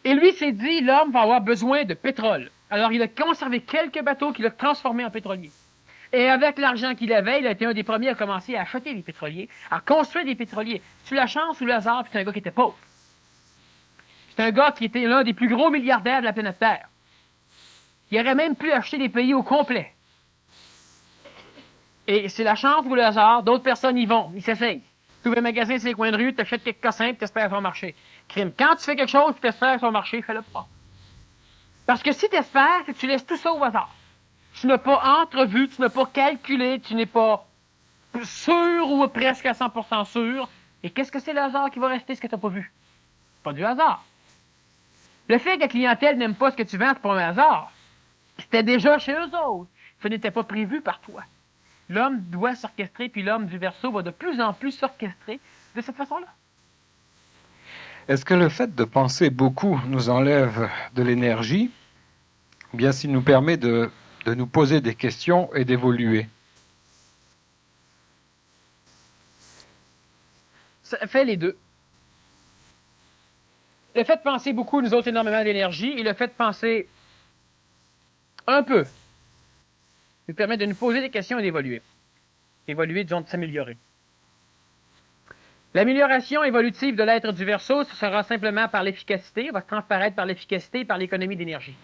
Et lui s'est dit, l'homme va avoir besoin de pétrole. Alors il a conservé quelques bateaux qu'il a transformés en pétroliers. Et avec l'argent qu'il avait, il a été un des premiers à commencer à acheter des pétroliers, à construire des pétroliers. C'est la chance ou le hasard, puis c'est un gars qui était pauvre. C'est un gars qui était l'un des plus gros milliardaires de la planète Terre. Il aurait même pu acheter des pays au complet. Et c'est la chance ou le hasard, d'autres personnes y vont, ils s'essayent. Tu ouvres un magasin sur les coins de rue, tu achètes quelques cossins, puis tu espères que ça va marcher. Crime. Quand tu fais quelque chose, tu espères que ça va marcher, fais-le pas. Parce que si tu espères, c'est que tu laisses tout ça au hasard. Tu n'as pas entrevu, tu n'as pas calculé, tu n'es pas sûr ou presque à 100% sûr. Et qu'est-ce que c'est le hasard qui va rester, ce que tu n'as pas vu? Pas du hasard. Le fait que la clientèle n'aime pas ce que tu vends, c'est pas un hasard. C'était déjà chez eux autres. Ce n'était pas prévu par toi. L'homme doit s'orchestrer, puis l'homme du Verseau va de plus en plus s'orchestrer de cette façon-là. Est-ce que le fait de penser beaucoup nous enlève de l'énergie, ou bien s'il nous permet de nous poser des questions et d'évoluer? Ça fait les deux. Le fait de penser beaucoup nous ôte énormément d'énergie, et le fait de penser un peu nous permet de nous poser des questions et d'évoluer. Évoluer, disons, de s'améliorer. L'amélioration évolutive de l'être du Verseau, ce sera simplement par l'efficacité, va transparaître par l'efficacité et par l'économie d'énergie.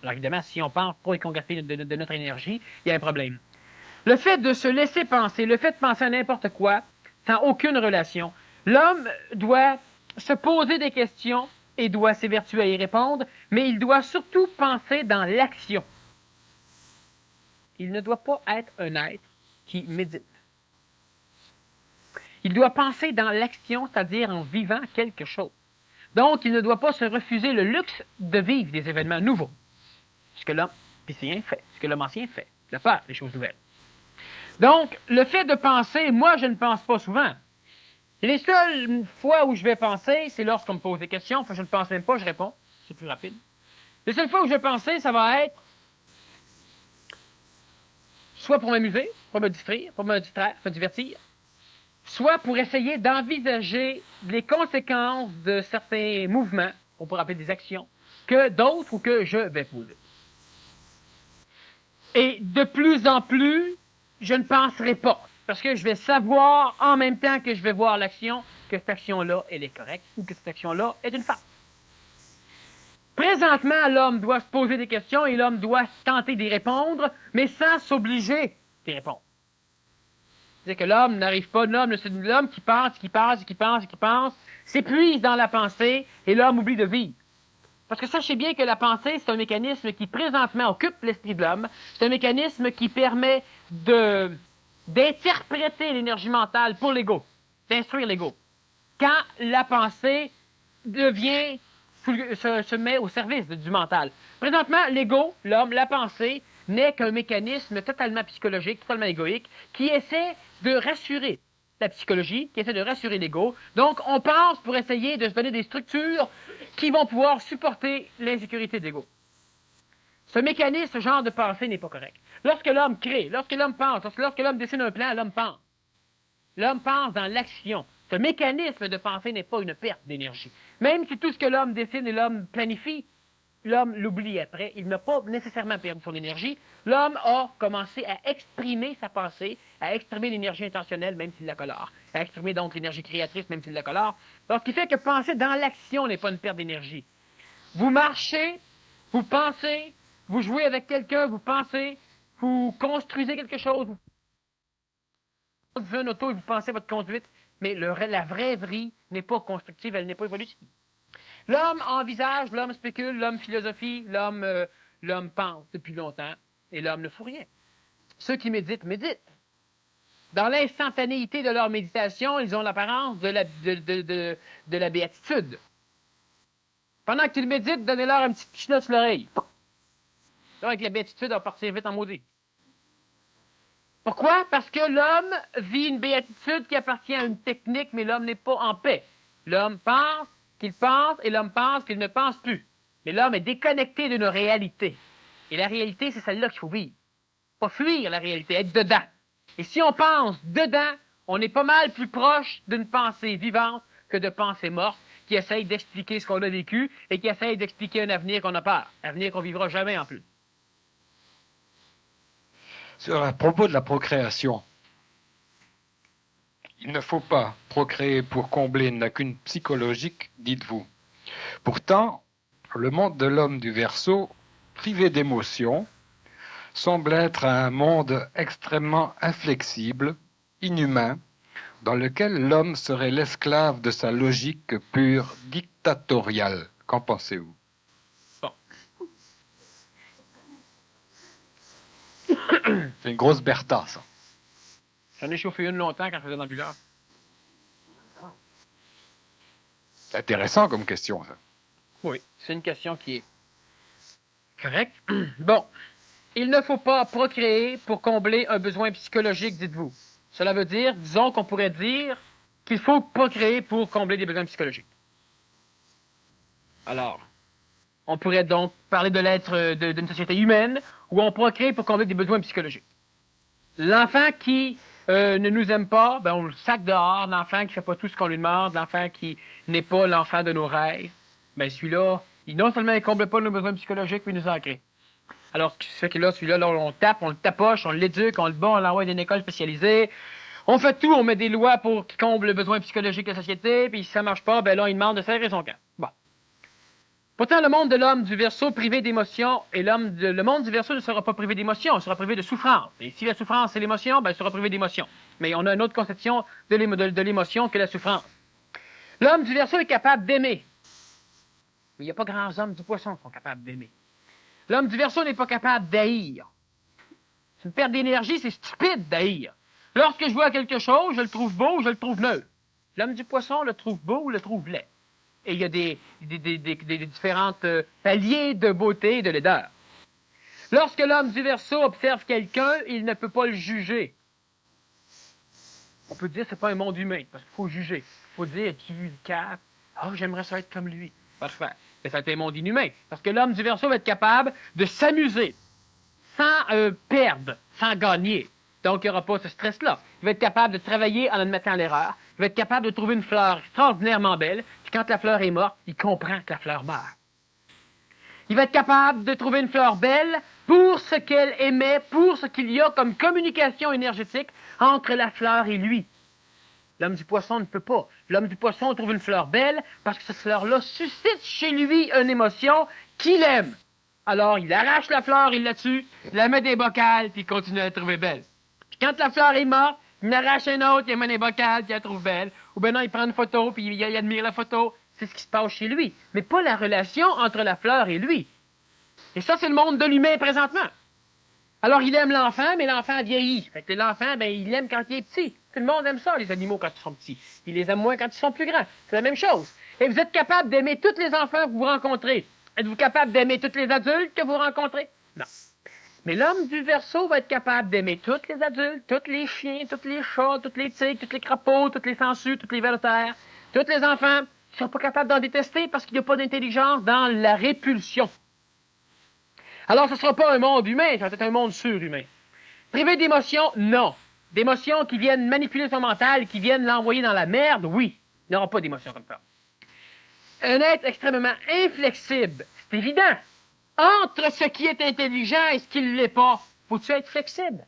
Alors évidemment, si on pense trop écongaffer de notre énergie, il y a un problème. Le fait de se laisser penser, le fait de penser à n'importe quoi, sans aucune relation, l'homme doit se poser des questions et doit s'évertuer à y répondre, mais il doit surtout penser dans l'action. Il ne doit pas être un être qui médite. Il doit penser dans l'action, c'est-à-dire en vivant quelque chose. Donc, il ne doit pas se refuser le luxe de vivre des événements nouveaux. Ce que l'homme ancien fait, ce que l'homme ancien fait, la peur des choses nouvelles. Donc, le fait de penser, moi, je ne pense pas souvent. Les seules fois où je vais penser, c'est lorsqu'on me pose des questions. Enfin, je ne pense même pas, je réponds. C'est plus rapide. Les seules fois où je vais penser, ça va être soit pour m'amuser, pour me distraire, me divertir, soit pour essayer d'envisager les conséquences de certains mouvements, on pourrait appeler des actions, que d'autres ou que je vais poser. Et de plus en plus, je ne penserai pas, parce que je vais savoir en même temps que je vais voir l'action, que cette action-là, elle est correcte, ou que cette action-là est une farce. Présentement, l'homme doit se poser des questions et l'homme doit tenter d'y répondre, mais sans s'obliger d'y répondre. C'est-à-dire que l'homme n'arrive pas, l'homme qui pense, s'épuise dans la pensée et l'homme oublie de vivre. Parce que sachez bien que la pensée, c'est un mécanisme qui présentement occupe l'esprit de l'homme. C'est un mécanisme qui permet d'interpréter l'énergie mentale pour l'ego, d'instruire l'ego. Quand la pensée se met au service du mental. Présentement, l'ego, l'homme, la pensée, n'est qu'un mécanisme totalement psychologique, totalement égoïque, qui essaie de rassurer la psychologie, qui essaie de rassurer l'ego. Donc, on pense pour essayer de se donner des structures qui vont pouvoir supporter l'insécurité de l'ego. Ce mécanisme, ce genre de pensée n'est pas correct. Lorsque l'homme crée, lorsque l'homme pense, lorsque l'homme dessine un plan, l'homme pense. L'homme pense dans l'action. Ce mécanisme de pensée n'est pas une perte d'énergie. Même si tout ce que l'homme dessine et l'homme planifie, l'homme l'oublie après. Il n'a pas nécessairement perdu son énergie. L'homme a commencé à exprimer sa pensée, à exprimer l'énergie intentionnelle, même s'il la colore, à exprimer donc l'énergie créatrice, même s'il la colore. Donc, ce qui fait que penser dans l'action n'est pas une perte d'énergie. Vous marchez, vous pensez, vous jouez avec quelqu'un, vous pensez, vous construisez quelque chose, vous conduisez un auto et vous pensez à votre conduite, mais la vraie vie n'est pas constructive, elle n'est pas évolutive. L'homme envisage, l'homme spécule, l'homme philosophie, l'homme pense depuis longtemps, et l'homme ne fout rien. Ceux qui méditent, méditent. Dans l'instantanéité de leur méditation, ils ont l'apparence de la béatitude. Pendant qu'ils méditent, donnez-leur un petit chinois sur l'oreille. Donc, avec la béatitude, on va partir vite en maudit. Pourquoi? Parce que l'homme vit une béatitude qui appartient à une technique, mais l'homme n'est pas en paix. L'homme pense qu'il pense et l'homme pense qu'il ne pense plus. Mais l'homme est déconnecté d'une réalité. Et la réalité, c'est celle-là qu'il faut vivre. Pas fuir la réalité, être dedans. Et si on pense dedans, on est pas mal plus proche d'une pensée vivante que de pensée morte qui essaye d'expliquer ce qu'on a vécu et qui essaye d'expliquer un avenir qu'on a peur. Un avenir qu'on vivra jamais en plus. À propos de la procréation, il ne faut pas procréer pour combler une lacune psychologique, dites-vous. Pourtant, le monde de l'homme du Verseau, privé d'émotions, semble être un monde extrêmement inflexible, inhumain, dans lequel l'homme serait l'esclave de sa logique pure dictatoriale. Qu'en pensez-vous? Bon. C'est une grosse Bertha, ça. J'en ai chauffé une longtemps quand je faisais l'ambulance. C'est intéressant comme question, ça. Oui, c'est une question qui est correcte. Bon. Il ne faut pas procréer pour combler un besoin psychologique, dites-vous. Cela veut dire, disons qu'on pourrait dire qu'il faut procréer pour combler des besoins psychologiques. Alors, on pourrait donc parler de l'être d'une société humaine où on procrée pour combler des besoins psychologiques. L'enfant qui ne nous aime pas, ben on le sac dehors. L'enfant qui ne fait pas tout ce qu'on lui demande, l'enfant qui n'est pas l'enfant de nos rêves, ben celui-là, non seulement il ne comble pas nos besoins psychologiques, mais il nous en crée. Alors, ce fait que là, celui-là, là, on tape, on le tapoche, on l'éduque, on le bat, on l'envoie dans une école spécialisée. On fait tout, on met des lois pour qu'il comble le besoin psychologique de la société, puis si ça marche pas, ben là, il demande de serrer son camp. Bon. Pourtant, le monde de l'homme du Verseau privé d'émotions, et le monde du Verseau ne sera pas privé d'émotions, il sera privé de souffrance. Et si la souffrance, c'est l'émotion, ben il sera privé d'émotions. Mais on a une autre conception de l'émotion que la souffrance. L'homme du Verseau est capable d'aimer. Mais il n'y a pas grands hommes du Poisson qui sont capables d'aimer. L'homme du Verseau n'est pas capable d'haïr. C'est une perte d'énergie, c'est stupide d'haïr. Lorsque je vois quelque chose, je le trouve beau ou je le trouve neutre. L'homme du Poisson le trouve beau ou le trouve laid. Et il y a des différentes paliers de beauté et de laideur. Lorsque l'homme du Verseau observe quelqu'un, il ne peut pas le juger. On peut dire que ce n'est pas un monde humain, parce qu'il faut juger. Il faut dire, tu vu le cap? Ah, j'aimerais ça être comme lui. Pas de faire. Mais ça va être un monde inhumain. Parce que l'homme du Verseau va être capable de s'amuser sans perdre, sans gagner. Donc, il n'y aura pas ce stress-là. Il va être capable de travailler en admettant l'erreur. Il va être capable de trouver une fleur extraordinairement belle. Puis quand la fleur est morte, il comprend que la fleur meurt. Il va être capable de trouver une fleur belle pour ce qu'elle émet, pour ce qu'il y a comme communication énergétique entre la fleur et lui. L'homme du Poisson ne peut pas. L'homme du Poisson trouve une fleur belle parce que cette fleur-là suscite chez lui une émotion qu'il aime. Alors, il arrache la fleur, il la tue, il la met des bocals, puis il continue à la trouver belle. Puis quand la fleur est morte, il en arrache un autre, il met des bocals, puis il la trouve belle. Ou bien non, il prend une photo, puis il admire la photo. C'est ce qui se passe chez lui. Mais pas la relation entre la fleur et lui. Et ça, c'est le monde de l'humain présentement. Alors, il aime l'enfant, mais l'enfant vieillit. Fait que l'enfant, ben, il l'aime quand il est petit. Tout le monde aime ça, les animaux, quand ils sont petits. Il les aime moins quand ils sont plus grands. C'est la même chose. Et vous êtes capable d'aimer tous les enfants que vous rencontrez. Êtes-vous capable d'aimer tous les adultes que vous rencontrez? Non. Mais l'homme du Verseau va être capable d'aimer tous les adultes, tous les chiens, tous les chats, tous les tigres, tous les crapauds, tous les sangsues, tous les vers de terre, tous les enfants. Ils ne sont pas capables d'en détester parce qu'il n'y a pas d'intelligence dans la répulsion. Alors, ce ne sera pas un monde humain, ça va être un monde surhumain. Privé d'émotions, non. D'émotions qui viennent manipuler son mental, qui viennent l'envoyer dans la merde, oui. Il n'y aura pas d'émotions comme ça. Un être extrêmement inflexible, c'est évident. Entre ce qui est intelligent et ce qui ne l'est pas, faut-tu être flexible?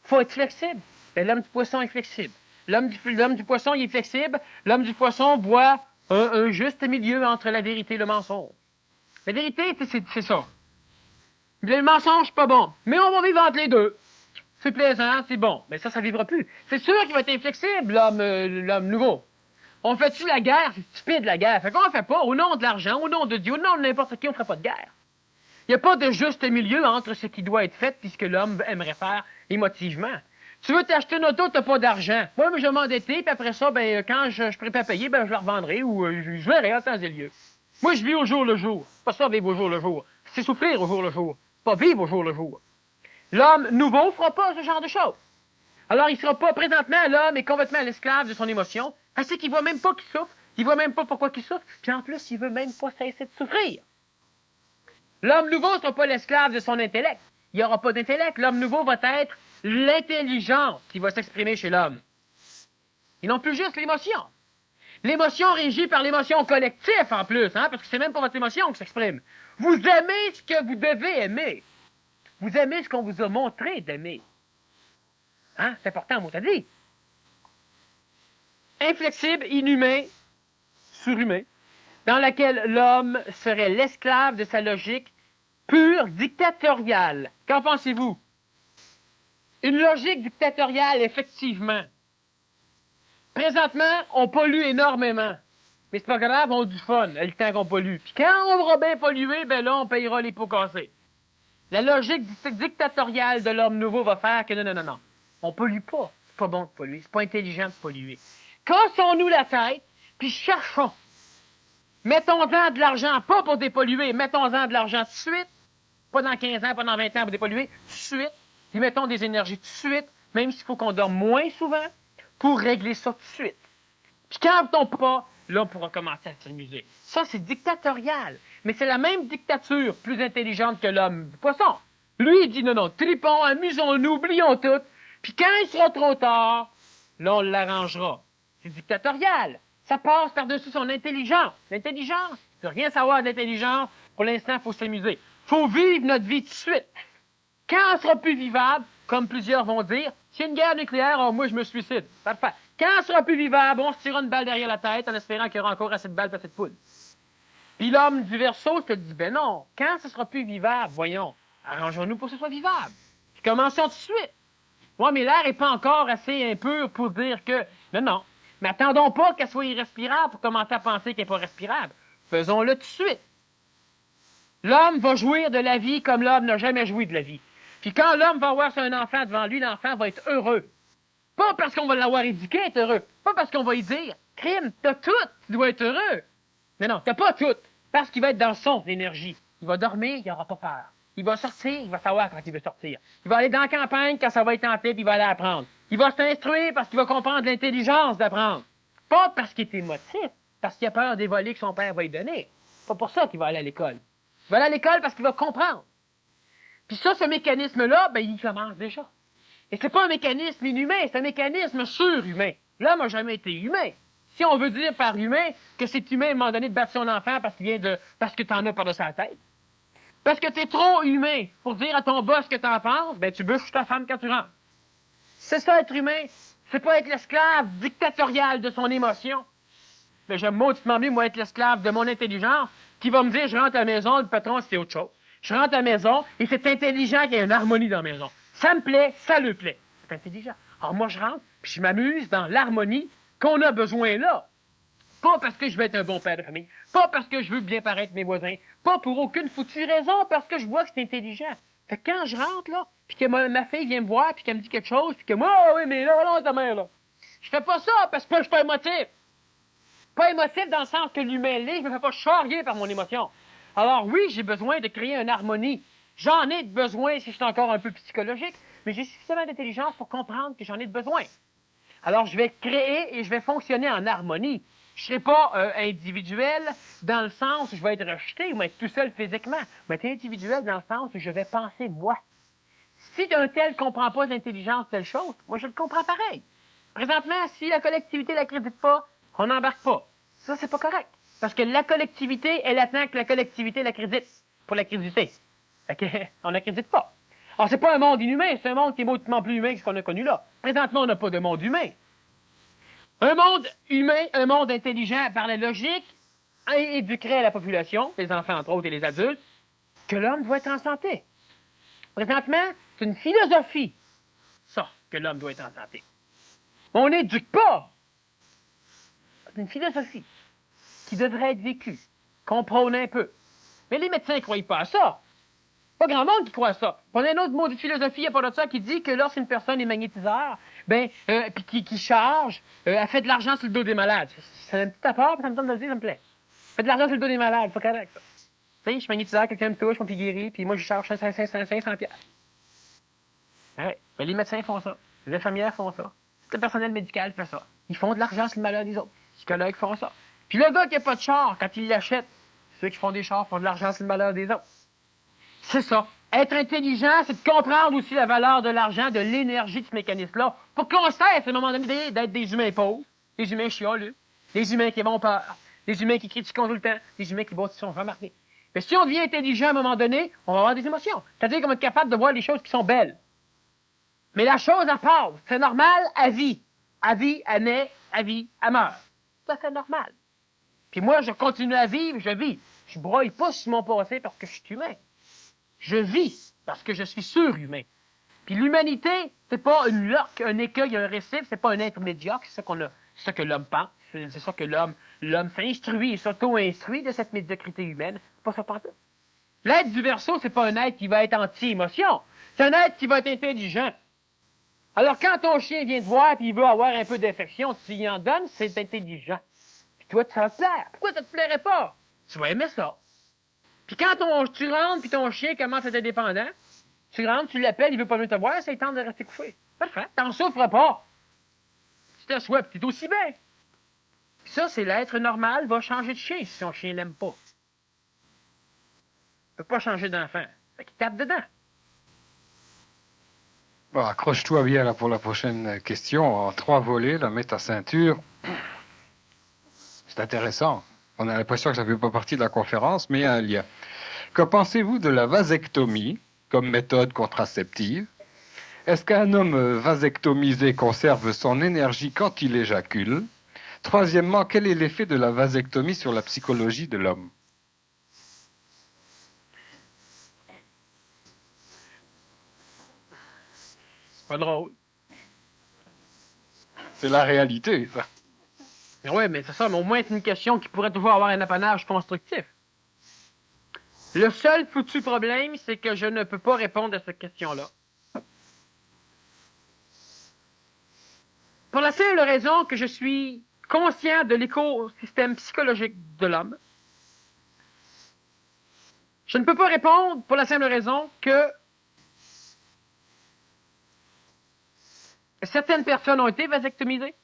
Faut être flexible. Ben, l'homme du poisson est flexible. L'homme du poisson, il est flexible. L'homme du poisson voit un juste milieu entre la vérité et le mensonge. La vérité, c'est ça. Le mensonge, c'est pas bon. Mais on va vivre entre les deux. C'est plaisant, c'est bon. Mais ça vivra plus. C'est sûr qu'il va être inflexible, l'homme nouveau. On fait-tu la guerre? C'est stupide, la guerre. Fait qu'on ne fait pas. Au nom de l'argent, au nom de Dieu, au nom de n'importe qui, on ne ferait pas de guerre. Il n'y a pas de juste milieu entre ce qui doit être fait et ce que l'homme aimerait faire émotivement. Tu veux t'acheter une auto, tu n'as pas d'argent. Moi, je vais m'endetter, puis après ça, ben, quand je suis prêt à payer, ben, je la revendrai ou je verrai en temps et lieu. Moi, je vis au jour le jour. C'est pas ça, vivre au jour le jour. C'est souffrir au jour le jour. Pas vivre au jour le jour. L'homme nouveau ne fera pas ce genre de choses. Alors, il ne sera pas, présentement, l'homme est complètement l'esclave de son émotion. C'est qu'il ne voit même pas qu'il souffre. Il ne voit même pas pourquoi il souffre. Puis en plus, il ne veut même pas cesser de souffrir. L'homme nouveau ne sera pas l'esclave de son intellect. Il n'y aura pas d'intellect. L'homme nouveau va être l'intelligence qui va s'exprimer chez l'homme. Et non plus juste l'émotion. L'émotion régie par l'émotion collective en plus, hein, parce que c'est même pas votre émotion qui s'exprime. Vous aimez ce que vous devez aimer. Vous aimez ce qu'on vous a montré d'aimer. Hein? C'est important, mot à dit. Inflexible, inhumain, surhumain, dans laquelle l'homme serait l'esclave de sa logique pure dictatoriale. Qu'en pensez-vous? Une logique dictatoriale, effectivement. Présentement, on pollue énormément. Mais c'est pas grave, on a du fun, le temps qu'on pollue. Puis quand on aura bien pollué, ben là, on payera les pots cassés. La logique dictatoriale de l'homme nouveau va faire que non. On pollue pas. C'est pas bon de polluer. C'est pas intelligent de polluer. Cassons-nous la tête, puis cherchons. Mettons-en de l'argent, pas pour dépolluer, mettons-en de l'argent tout de suite. Pas dans 15 ans, pas dans 20 ans pour dépolluer. Tout de suite. Puis mettons des énergies tout de suite, même s'il faut qu'on dorme moins souvent, pour régler ça tout de suite. Puis quand on tombe pas, là, on pourra commencer à s'amuser. Ça, c'est dictatorial. Mais c'est la même dictature, plus intelligente que l'homme du poisson. Lui, il dit non, tripons, amusons-nous, oublions tout. Puis quand il sera trop tard, là, on l'arrangera. C'est dictatorial. Ça passe par-dessus son intelligence. L'intelligence, tu veux rien savoir d'intelligence. Pour l'instant, il faut s'amuser. Il faut vivre notre vie tout de suite. Quand on sera plus vivable, comme plusieurs vont dire, s'il y a une guerre nucléaire, oh, moi, je me suicide. Parfait. Quand on sera plus vivable, on se tirera une balle derrière la tête en espérant qu'il y aura encore assez de balles pour cette poule. Puis l'homme du Verseau te dit, ben non, quand ce sera plus vivable, voyons, arrangeons-nous pour que ce soit vivable. Puis commençons tout de suite. Ouais, mais l'air n'est pas encore assez impur pour dire que, non. Mais attendons pas qu'elle soit irrespirable pour commencer à penser qu'elle n'est pas respirable. Faisons-le tout de suite. L'homme va jouir de la vie comme l'homme n'a jamais joui de la vie. Puis quand l'homme va avoir un enfant devant lui, l'enfant va être heureux. Pas parce qu'on va l'avoir éduqué être heureux. Pas parce qu'on va lui dire, crime, t'as tout, tu dois être heureux. Non, t'as pas tout. Parce qu'il va être dans son énergie. Il va dormir, il n'aura pas peur. Il va sortir, il va savoir quand il veut sortir. Il va aller dans la campagne quand ça va être en paix, puis il va aller apprendre. Il va s'instruire parce qu'il va comprendre l'intelligence d'apprendre. Pas parce qu'il est émotif, parce qu'il a peur des volets que son père va lui donner. C'est pas pour ça qu'il va aller à l'école. Il va aller à l'école parce qu'il va comprendre. Puis ça, ce mécanisme-là, ben, il commence déjà. Et c'est pas un mécanisme inhumain, c'est un mécanisme surhumain. L'homme n'a jamais été humain. Si on veut dire par humain que c'est humain à un moment donné de battre son enfant parce que t'en as par-dessus la tête, parce que t'es trop humain pour dire à ton boss ce que t'en penses, ben tu bûches ta femme quand tu rentres. C'est ça être humain. C'est pas être l'esclave dictatorial de son émotion. Mais j'aime mauditement mieux, moi, être l'esclave de mon intelligence qui va me dire, je rentre à la maison, le patron, c'est autre chose. Je rentre à la maison et c'est intelligent qu'il y ait une harmonie dans la maison. Ça me plaît, ça le plaît. C'est intelligent. Alors moi, je rentre, puis je m'amuse dans l'harmonie qu'on a besoin là. Pas parce que je veux être un bon père de famille, pas parce que je veux bien paraître mes voisins, pas pour aucune foutue raison, parce que je vois que c'est intelligent. Fait que quand je rentre, là, puis que ma fille vient me voir, puis qu'elle me dit quelque chose, puis que moi, ah oui, mais là, non, ta mère, là. Je fais pas ça parce que je suis pas émotif. Pas émotif dans le sens que l'humain l'est, je me fais pas charrier par mon émotion. Alors oui, j'ai besoin de créer une harmonie. J'en ai besoin si je suis encore un peu psychologique, mais j'ai suffisamment d'intelligence pour comprendre que j'en ai besoin. Alors je vais créer et je vais fonctionner en harmonie. Je ne serai pas individuel dans le sens où je vais être rejeté ou être tout seul physiquement, mais être individuel dans le sens où je vais penser moi. Si un tel ne comprend pas l'intelligence telle chose, moi je le comprends pareil. Présentement, si la collectivité ne la crédite pas, on n'embarque pas. Ça, c'est pas correct. Parce que la collectivité, elle attend que la collectivité la crédite pour la créditer. Fait que, on ne la crédite pas. Alors, c'est pas un monde inhumain, c'est un monde qui est mauditement plus humain que ce qu'on a connu là. Présentement, on n'a pas de monde humain. Un monde humain, un monde intelligent par la logique, et éduquerait la population, les enfants entre autres et les adultes, que l'homme doit être en santé. Présentement, c'est une philosophie, ça, que l'homme doit être en santé. On n'éduque pas. C'est une philosophie qui devrait être vécue, qu'on prône un peu. Mais les médecins ne croient pas à ça. Pas grand monde qui croit à ça. On a un autre mot de philosophie à part de ça qui dit que lorsqu'une personne est magnétiseur, puis qui charge, elle fait de l'argent sur le dos des malades. C'est un petit apport, puis ça me tente de le dire, ça me plaît. Fait de l'argent sur le dos des malades, c'est pas correct, ça. Tu sais, je suis magnétiseur, quelqu'un me touche, on me guéri, puis moi je charge 500 piastres. Ouais. Ben, les médecins font ça. Les infirmières font ça. Le personnel médical fait ça. Ils font de l'argent sur le malheur des autres. Les psychologues font ça. Puis le gars qui n'a pas de char, quand il l'achète, ceux qui font des chars font de l'argent sur le malheur des autres. C'est ça. Être intelligent, c'est de comprendre aussi la valeur de l'argent, de l'énergie de ce mécanisme-là, pour qu'on cesse à un moment donné d'être des humains pauvres, des humains chialeux, des humains qui vont peur, des humains qui critiquent tout le temps, des humains qui sont remarqués. Mais si on devient intelligent à un moment donné, on va avoir des émotions. C'est-à-dire qu'on va être capable de voir les choses qui sont belles. Mais la chose à part, c'est normal à vie. À vie, elle naît, à vie, elle meurt. Ça, c'est normal. Puis moi, je continue à vivre, je vis. Je broille pas sur mon passé parce que je suis humain. Je vis parce que je suis surhumain. Puis l'humanité, c'est pas une lorque, un écueil, un récif, c'est pas un être médiocre, c'est ça que l'homme pense, c'est ça que l'homme s'instruit et s'auto-instruit de cette médiocrité humaine. C'est pas ça pantoute. L'être du Verseau, c'est pas un être qui va être anti-émotion, c'est un être qui va être intelligent. Alors quand ton chien vient te voir et il veut avoir un peu d'affection, tu lui en donnes, c'est intelligent. Puis toi, ça va te plaire. Pourquoi ça te plairait pas? Tu vas aimer ça. Puis quand tu rentres puis ton chien commence à être dépendant, tu rentres, tu l'appelles, il veut pas venir te voir, ça il tente de rester couché. Parfait. T'en souffres pas. Tu t'assois, puis t'es aussi bien. Puis ça, c'est l'être normal va changer de chien si son chien l'aime pas. Il peut pas changer d'enfant. Fait qu'il tape dedans. Bon, accroche-toi bien là pour la prochaine question. En 3 volets, la mets ta ceinture. C'est intéressant. On a l'impression que ça ne fait pas partie de la conférence, mais il y a un lien. Que pensez-vous de la vasectomie comme méthode contraceptive? Est-ce qu'un homme vasectomisé conserve son énergie quand il éjacule? Troisièmement, quel est l'effet de la vasectomie sur la psychologie de l'homme? Pas drôle. C'est la réalité, ça. Oui, mais c'est ça, mais au moins c'est une question qui pourrait toujours avoir un apanage constructif. Le seul foutu problème, c'est que je ne peux pas répondre à cette question-là. Pour la simple raison que je suis conscient de l'écosystème psychologique de l'homme. Je ne peux pas répondre pour la simple raison que certaines personnes ont été vasectomisées.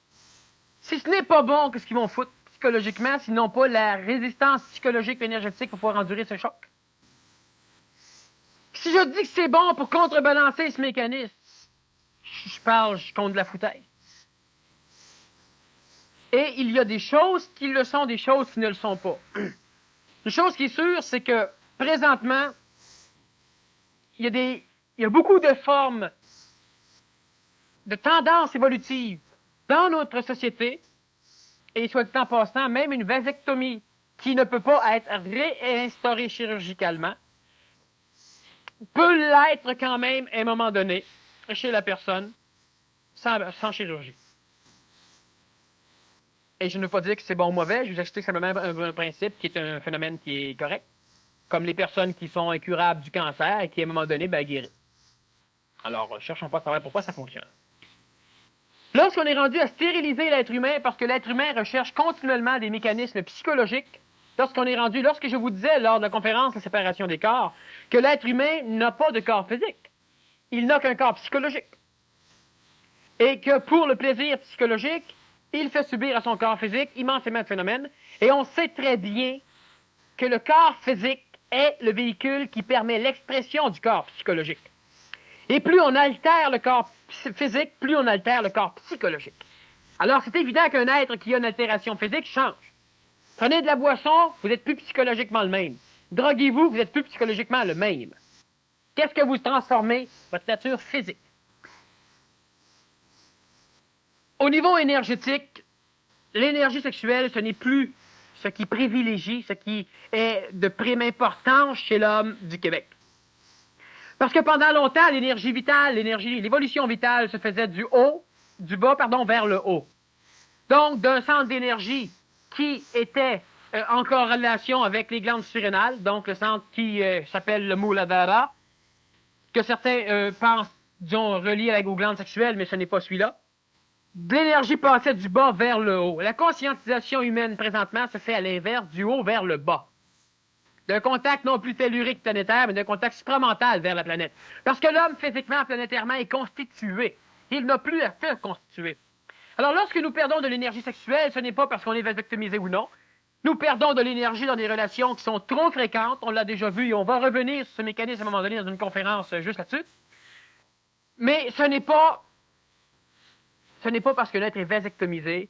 Si ce n'est pas bon, qu'est-ce qu'ils vont foutre psychologiquement, s'ils n'ont pas la résistance psychologique et énergétique pour pouvoir endurer ce choc? Si je dis que c'est bon pour contrebalancer ce mécanisme, je compte de la foutaise. Et il y a des choses qui le sont, des choses qui ne le sont pas. Une chose qui est sûre, c'est que présentement, il y a beaucoup de formes de tendances évolutives dans notre société, et soit dit en passant, même une vasectomie qui ne peut pas être réinstaurée chirurgicalement, peut l'être quand même à un moment donné chez la personne sans chirurgie. Et je ne veux pas dire que c'est bon ou mauvais, je vous explique simplement un principe qui est un phénomène qui est correct. comme les personnes qui sont incurables du cancer et qui, à un moment donné, guérissent. Alors, cherchons pas à savoir pourquoi ça fonctionne. Lorsqu'on est rendu à stériliser l'être humain, parce que l'être humain recherche continuellement des mécanismes psychologiques, lorsque je vous disais lors de la conférence de séparation des corps, que l'être humain n'a pas de corps physique, il n'a qu'un corps psychologique. Et que pour le plaisir psychologique, il fait subir à son corps physique immensément de phénomènes, et on sait très bien que le corps physique est le véhicule qui permet l'expression du corps psychologique. Et plus on altère le corps physique, plus on altère le corps psychologique. Alors, c'est évident qu'un être qui a une altération physique change. Prenez de la boisson, vous n'êtes plus psychologiquement le même. Droguez-vous, vous n'êtes plus psychologiquement le même. Qu'est-ce que vous transformez? Votre nature physique. Au niveau énergétique, l'énergie sexuelle, ce n'est plus ce qui privilégie, ce qui est de prime importance chez l'homme du Québec. Parce que pendant longtemps, l'énergie vitale, l'évolution vitale se faisait du bas vers le haut. Donc, d'un centre d'énergie qui était en corrélation avec les glandes surrénales, donc le centre qui s'appelle le Muladhara, que certains pensent, disons, relié aux glandes sexuelles, mais ce n'est pas celui-là. L'énergie passait du bas vers le haut. La conscientisation humaine, présentement, se fait à l'inverse, du haut vers le bas. D'un contact non plus tellurique planétaire, mais d'un contact supramental vers la planète. Parce que l'homme, physiquement, planétairement, est constitué. Il n'a plus à faire constituer. Alors, lorsque nous perdons de l'énergie sexuelle, ce n'est pas parce qu'on est vasectomisé ou non. Nous perdons de l'énergie dans des relations qui sont trop fréquentes. On l'a déjà vu et on va revenir sur ce mécanisme à un moment donné dans une conférence juste là-dessus. Mais ce n'est pas parce qu'un être est vasectomisé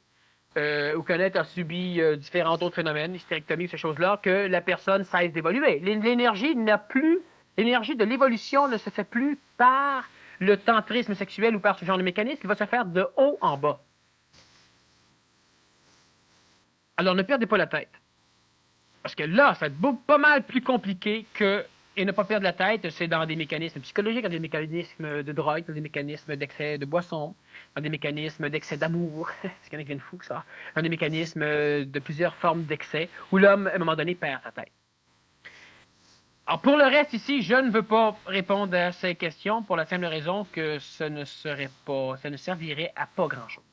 ou qu'un être a subi différents autres phénomènes, hystérectomie, ces choses-là, que la personne cesse d'évoluer. L'énergie de l'évolution ne se fait plus par le tantrisme sexuel ou par ce genre de mécanisme, il va se faire de haut en bas. Alors ne perdez pas la tête. Parce que là, ça va être pas mal plus compliqué que... Et ne pas perdre la tête, c'est dans des mécanismes psychologiques, dans des mécanismes de drogue, dans des mécanismes d'excès de boisson, dans des mécanismes d'excès d'amour, c'est qu'il y en a qui viennent fous que ça, dans des mécanismes de plusieurs formes d'excès, où l'homme, à un moment donné, perd sa tête. Alors, pour le reste, ici, je ne veux pas répondre à ces questions pour la simple raison que ça ne servirait à pas grand-chose.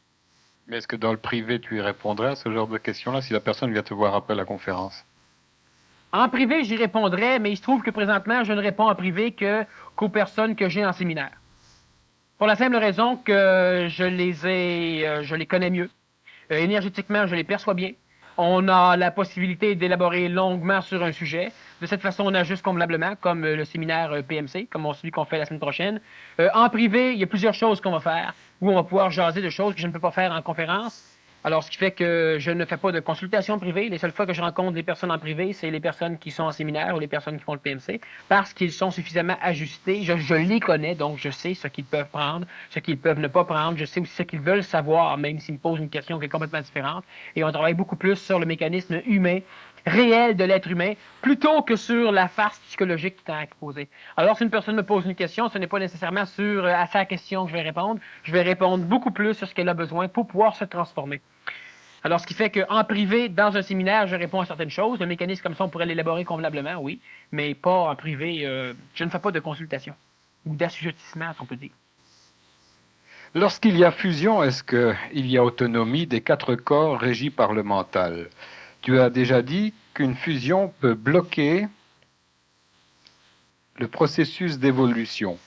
Mais est-ce que dans le privé, tu y répondrais à ce genre de questions-là si la personne vient te voir après la conférence? En privé, j'y répondrais, mais il se trouve que présentement, je ne réponds en privé qu'aux personnes que j'ai en séminaire. Pour la simple raison que je les connais mieux. Énergétiquement, je les perçois bien. On a la possibilité d'élaborer longuement sur un sujet. De cette façon, on ajuste convenablement, comme le séminaire PMC, comme celui qu'on fait la semaine prochaine. En privé, il y a plusieurs choses qu'on va faire, où on va pouvoir jaser de choses que je ne peux pas faire en conférence. Alors, ce qui fait que je ne fais pas de consultation privée. Les seules fois que je rencontre des personnes en privé, c'est les personnes qui sont en séminaire ou les personnes qui font le PMC, parce qu'ils sont suffisamment ajustés. Je les connais, donc je sais ce qu'ils peuvent prendre, ce qu'ils peuvent ne pas prendre. Je sais aussi ce qu'ils veulent savoir, même s'ils me posent une question qui est complètement différente. Et on travaille beaucoup plus sur le mécanisme humain, réel de l'être humain, plutôt que sur la farce psychologique qui t'a exposée. Alors, si une personne me pose une question, ce n'est pas nécessairement à sa question que je vais répondre. Je vais répondre beaucoup plus sur ce qu'elle a besoin pour pouvoir se transformer. Alors, ce qui fait qu'en privé, dans un séminaire, je réponds à certaines choses. Le mécanisme comme ça, on pourrait l'élaborer convenablement, oui, mais pas en privé. Je ne fais pas de consultation ou d'assujettissement, si on peut dire. Lorsqu'il y a fusion, est-ce qu'il y a autonomie des 4 corps régis par le mental? Tu as déjà dit qu'une fusion peut bloquer le processus d'évolution.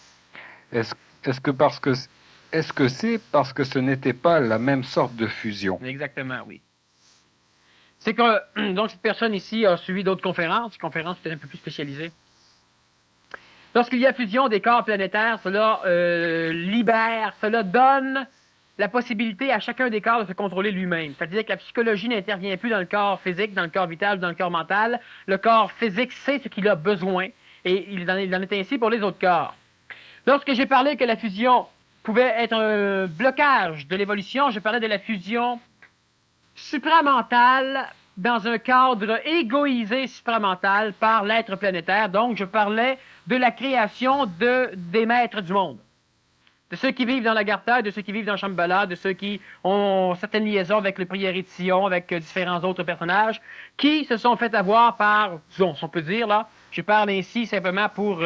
Est-ce que c'est parce que ce n'était pas la même sorte de fusion? Exactement, oui. C'est que, donc, cette personne ici a suivi d'autres conférences peut-être un peu plus spécialisées. Lorsqu'il y a fusion des corps planétaires, cela cela donne la possibilité à chacun des corps de se contrôler lui-même. C'est-à-dire que la psychologie n'intervient plus dans le corps physique, dans le corps vital, dans le corps mental. Le corps physique sait ce qu'il a besoin, et il en est ainsi pour les autres corps. Lorsque j'ai parlé que la fusion pouvait être un blocage de l'évolution, je parlais de la fusion supramentale dans un cadre égoïsé supramental par l'être planétaire. Donc, je parlais de la création des maîtres du monde. De ceux qui vivent dans l'Agartha, de ceux qui vivent dans Shambhala, de ceux qui ont certaines liaisons avec le Prieuré de Sion, avec différents autres personnages, qui se sont fait avoir par, disons, si on peut dire, là, Je parle ainsi simplement pour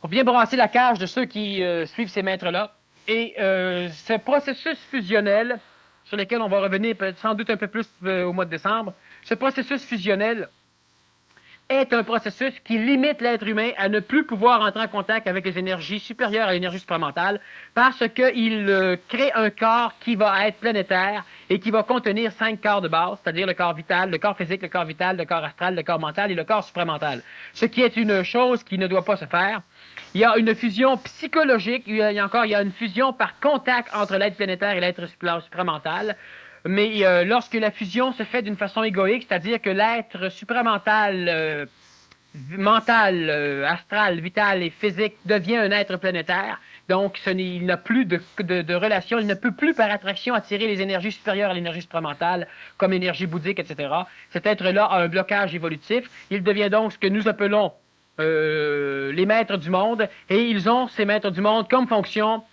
bien brasser la cage de ceux qui suivent ces maîtres-là. Et ce processus fusionnel, sur lequel on va revenir sans doute un peu plus au mois de décembre, ce processus fusionnel est un processus qui limite l'être humain à ne plus pouvoir entrer en contact avec les énergies supérieures à l'énergie supramentale parce qu'il crée un corps qui va être planétaire et qui va contenir 5 corps de base, c'est-à-dire le corps vital, le corps physique, le corps vital, le corps astral, le corps mental et le corps supramental. Ce qui est une chose qui ne doit pas se faire. Il y a une fusion psychologique, il y a une fusion par contact entre l'être planétaire et l'être supramental. Mais lorsque la fusion se fait d'une façon égoïque, c'est-à-dire que l'être supramental, mental, astral, vital et physique devient un être planétaire, donc il n'a plus de relation, il ne peut plus par attraction attirer les énergies supérieures à l'énergie supramentale, comme énergie bouddhique, etc. Cet être-là a un blocage évolutif, il devient donc ce que nous appelons les maîtres du monde, et ils ont, ces maîtres du monde, comme fonction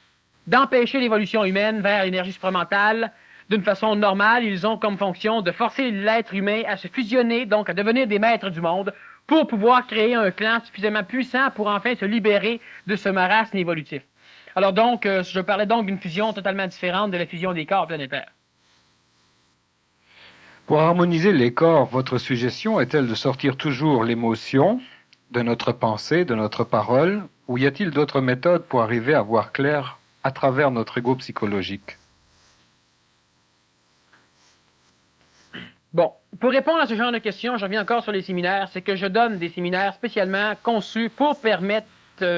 d'empêcher l'évolution humaine vers l'énergie supramentale. D'une façon normale, ils ont comme fonction de forcer l'être humain à se fusionner, donc à devenir des maîtres du monde, pour pouvoir créer un clan suffisamment puissant pour enfin se libérer de ce marasme évolutif. Alors donc, je parlais donc d'une fusion totalement différente de la fusion des corps planétaires. Pour harmoniser les corps, votre suggestion est-elle de sortir toujours l'émotion de notre pensée, de notre parole, ou y a-t-il d'autres méthodes pour arriver à voir clair à travers notre ego psychologique? Bon, pour répondre à ce genre de questions, je reviens encore sur les séminaires, c'est que je donne des séminaires spécialement conçus pour permettre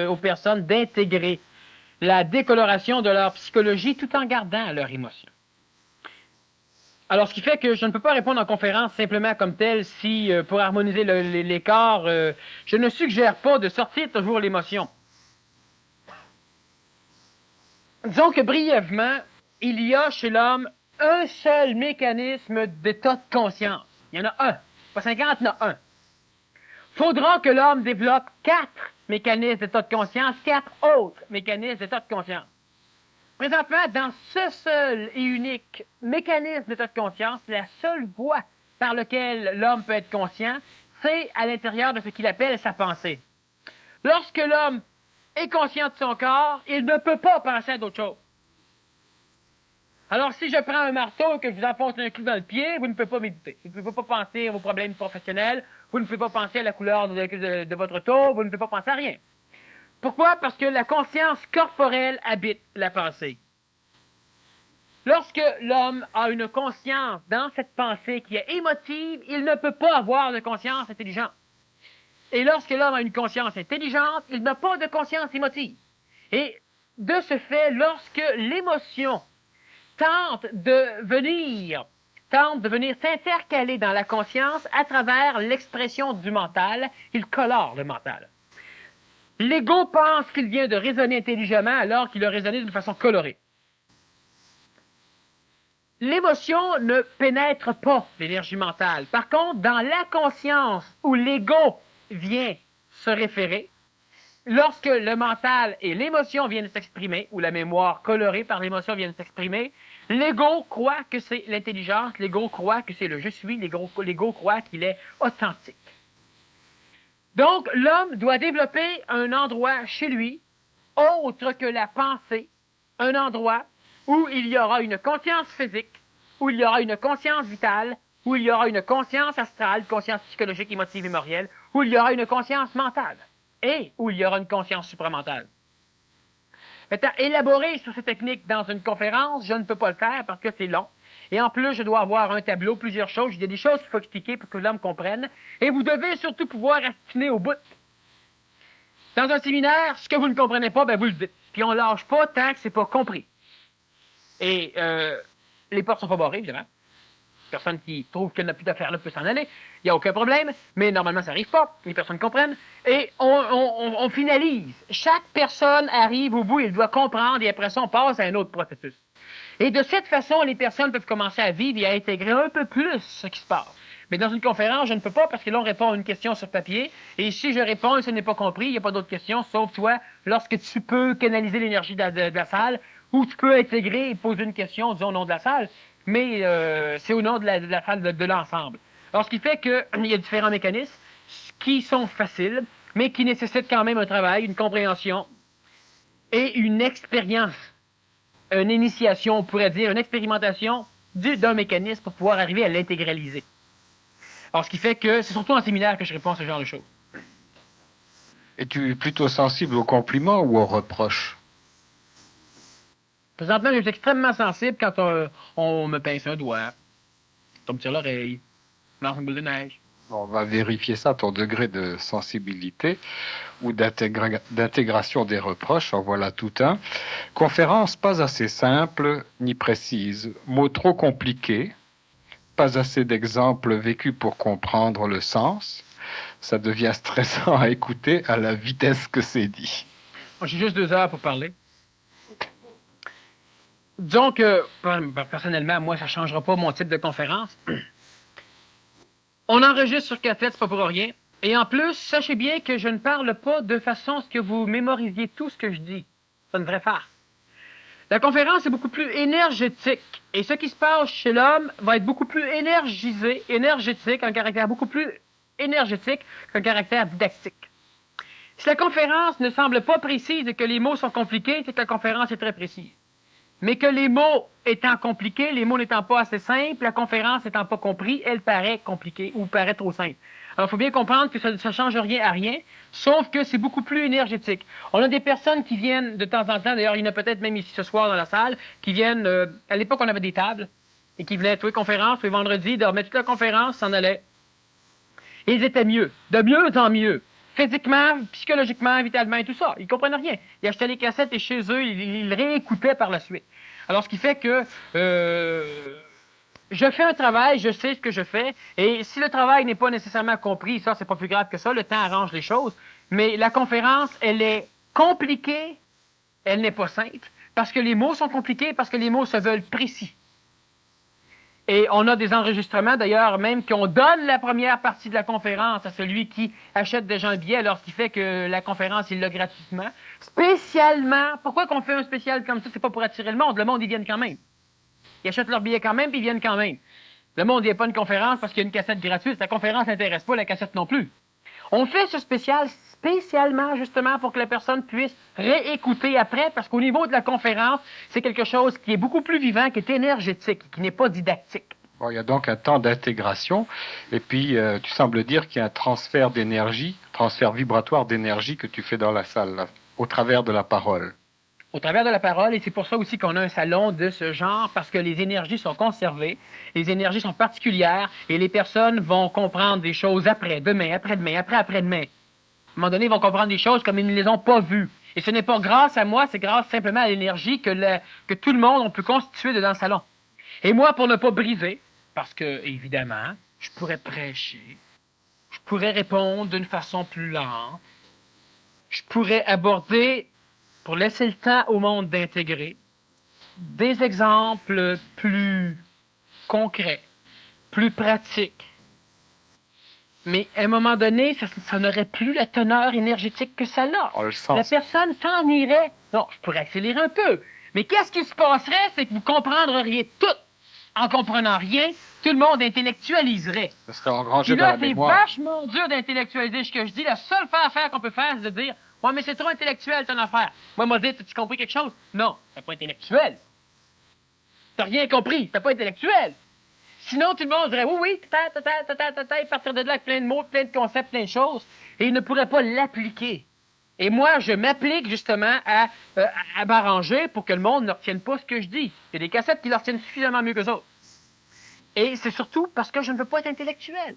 aux personnes d'intégrer la décoloration de leur psychologie tout en gardant leur émotion. Alors, ce qui fait que je ne peux pas répondre en conférence simplement comme tel si, pour harmoniser les corps, je ne suggère pas de sortir toujours l'émotion. Disons que brièvement, il y a chez l'homme un seul mécanisme d'état de conscience. Il y en a un. Pas 50, il y en a un. Faudra que l'homme développe 4 mécanismes d'état de conscience, 4 autres mécanismes d'état de conscience. Présentement, dans ce seul et unique mécanisme d'état de conscience, la seule voie par laquelle l'homme peut être conscient, c'est à l'intérieur de ce qu'il appelle sa pensée. Lorsque l'homme est conscient de son corps, il ne peut pas penser à d'autre chose. Alors, si je prends un marteau et que je vous enfonce un clou dans le pied, vous ne pouvez pas méditer. Vous ne pouvez pas penser à vos problèmes professionnels, vous ne pouvez pas penser à la couleur de votre auto, vous ne pouvez pas penser à rien. Pourquoi? Parce que la conscience corporelle habite la pensée. Lorsque l'homme a une conscience dans cette pensée qui est émotive, il ne peut pas avoir de conscience intelligente. Et lorsque l'homme a une conscience intelligente, il n'a pas de conscience émotive. Et de ce fait, lorsque l'émotion tente de venir s'intercaler dans la conscience à travers l'expression du mental, il colore le mental. L'ego pense qu'il vient de raisonner intelligemment alors qu'il a raisonné d'une façon colorée. L'émotion ne pénètre pas l'énergie mentale. Par contre, dans la conscience où l'ego vient se référer, lorsque le mental et l'émotion viennent s'exprimer, ou la mémoire colorée par l'émotion vient s'exprimer, l'ego croit que c'est l'intelligence, l'ego croit que c'est le je suis, l'ego croit qu'il est authentique. Donc, l'homme doit développer un endroit chez lui, autre que la pensée, un endroit où il y aura une conscience physique, où il y aura une conscience vitale, où il y aura une conscience astrale, conscience psychologique, émotive, mémorielle, où il y aura une conscience mentale, et où il y aura une conscience supramentale. Maintenant, élaborer sur ces techniques dans une conférence, je ne peux pas le faire parce que c'est long. Et en plus, je dois avoir un tableau, plusieurs choses. Il y a des choses qu'il faut expliquer pour que l'homme comprenne. Et vous devez surtout pouvoir affiner au bout. Dans un séminaire, ce que vous ne comprenez pas, ben vous le dites. Puis on lâche pas tant que c'est pas compris. Et les portes sont pas barrées, évidemment. Personne qui trouve qu'elle n'a plus d'affaires là peut s'en aller. Il n'y a aucun problème. Mais normalement, ça n'arrive pas. Les personnes comprennent. Et on finalise. Chaque personne arrive au bout, il doit comprendre. Et après ça, on passe à un autre processus. Et de cette façon, les personnes peuvent commencer à vivre et à intégrer un peu plus ce qui se passe. Mais dans une conférence, je ne peux pas parce que là, on répond à une question sur papier. Et si je réponds et ce n'est pas compris, il n'y a pas d'autres questions, sauf toi, lorsque tu peux canaliser l'énergie de la salle, ou tu peux intégrer et poser une question, disons, au nom de la salle, mais c'est au nom de la salle de l'ensemble. Alors, ce qui fait qu'il y a différents mécanismes. qui sont faciles, mais qui nécessitent quand même un travail, une compréhension et une expérience, une initiation, on pourrait dire, une expérimentation d'un mécanisme pour pouvoir arriver à l'intégraliser. Alors, ce qui fait que c'est surtout en séminaire que je réponds à ce genre de choses. Es-tu plutôt sensible aux compliments ou aux reproches? Présentement, je suis extrêmement sensible quand on me pince un doigt, on me tire l'oreille, on lance une boule de neige. On va vérifier ça, ton degré de sensibilité ou d'intégration des reproches. En voilà tout un. Conférence pas assez simple ni précise. Mots trop compliqués. Pas assez d'exemples vécus pour comprendre le sens. Ça devient stressant à écouter à la vitesse que c'est dit. J'ai juste 2 heures pour parler. Disons que, personnellement, moi, ça ne changera pas mon type de conférence. On enregistre sur cassette, c'est pas pour rien. Et en plus, sachez bien que je ne parle pas de façon à ce que vous mémorisiez tout ce que je dis. C'est une vraie farce. La conférence est beaucoup plus énergétique. Et ce qui se passe chez l'homme va être beaucoup plus énergétique, un caractère beaucoup plus énergétique qu'un caractère didactique. Si la conférence ne semble pas précise et que les mots sont compliqués, c'est que la conférence est très précise. Mais que les mots étant compliqués, les mots n'étant pas assez simples, la conférence n'étant pas comprise, elle paraît compliquée ou paraît trop simple. Alors, il faut bien comprendre que ça ne change rien à rien, sauf que c'est beaucoup plus énergétique. On a des personnes qui viennent de temps en temps, d'ailleurs, il y en a peut-être même ici ce soir dans la salle, qui viennent, à l'époque, on avait des tables, et qui venaient tous les conférences, tous les vendredis, dormaient toute la conférence, s'en allaient. Et ils étaient mieux, de mieux en mieux. Physiquement, psychologiquement, vitalement et tout ça. Ils ne comprennent rien. Ils achetaient les cassettes et chez eux, ils réécoutaient par la suite. Alors, ce qui fait que je fais un travail, je sais ce que je fais, et si le travail n'est pas nécessairement compris, ça, c'est pas plus grave que ça, le temps arrange les choses, mais la conférence, elle est compliquée, elle n'est pas simple, parce que les mots sont compliqués, parce que les mots se veulent précis. Et on a des enregistrements, d'ailleurs, même qu'on donne la première partie de la conférence à celui qui achète déjà un billet, alors ce qui fait que la conférence, il l'a gratuitement. Spécialement, pourquoi qu'on fait un spécial comme ça? C'est pas pour attirer le monde, ils viennent quand même. Ils achètent leur billet quand même, puis ils viennent quand même. Le monde, il n'y a pas une conférence parce qu'il y a une cassette gratuite. La conférence n'intéresse pas, la cassette non plus. On fait ce spécial spécialement, justement, pour que la personne puisse réécouter après, parce qu'au niveau de la conférence, c'est quelque chose qui est beaucoup plus vivant, qui est énergétique, qui n'est pas didactique. Bon, il y a donc un temps d'intégration, et puis tu sembles dire qu'il y a un transfert d'énergie, transfert vibratoire d'énergie que tu fais dans la salle, là, au travers de la parole. Au travers de la parole, et c'est pour ça aussi qu'on a un salon de ce genre, parce que les énergies sont conservées, les énergies sont particulières, et les personnes vont comprendre des choses après, demain, après-demain, après-après-demain. À un moment donné, ils vont comprendre des choses comme ils ne les ont pas vues. Et ce n'est pas grâce à moi, c'est grâce simplement à l'énergie que tout le monde on peut constituer dans le salon. Et moi, pour ne pas briser, parce que, évidemment, je pourrais prêcher, je pourrais répondre d'une façon plus lente, je pourrais aborder, pour laisser le temps au monde d'intégrer, des exemples plus concrets, plus pratiques. Mais à un moment donné, ça n'aurait plus la teneur énergétique que ça a. On le sent. La personne s'en irait. Non, je pourrais accélérer un peu. Mais qu'est-ce qui se passerait, c'est que vous comprendriez tout. En comprenant rien, tout le monde intellectualiserait. Ce serait engrangé Puis dans là, la c'est mémoire. vachement dur d'intellectualiser ce que je dis. La seule affaire qu'on peut faire, c'est de dire « Ouais, mais c'est trop intellectuel, ton affaire. » Moi, m'a dit « As-tu compris quelque chose? » Non, c'est pas intellectuel. T'as rien compris, c'est pas intellectuel. Sinon, tout le monde dirait « Oui, oui, et partir de là avec plein de mots, plein de concepts, plein de choses. » Et il ne pourrait pas l'appliquer. Et moi, je m'applique justement à m'arranger pour que le monde ne retienne pas ce que je dis. Il y a des cassettes qui le retiennent suffisamment mieux que autres. Et c'est surtout parce que je ne veux pas être intellectuel.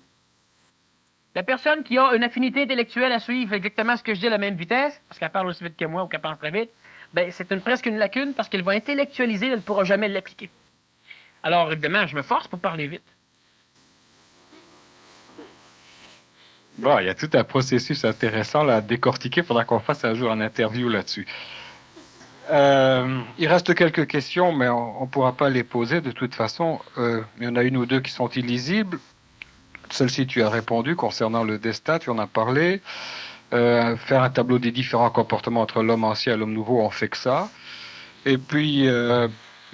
La personne qui a une affinité intellectuelle à suivre exactement ce que je dis à la même vitesse, parce qu'elle parle aussi vite que moi ou qu'elle pense très vite, ben c'est presque une lacune parce qu'elle va intellectualiser, elle ne pourra jamais l'appliquer. Alors, évidemment, je me force pour parler vite. Bon, il y a tout un processus intéressant là, à décortiquer. Il faudra qu'on fasse un jour une interview là-dessus. Il reste quelques questions, mais on ne pourra pas les poser de toute façon. Il y en a une ou deux qui sont illisibles. Celle-ci, tu as répondu concernant le destin, tu en as parlé. Faire un tableau des différents comportements entre l'homme ancien et l'homme nouveau, on fait que ça. Et puis,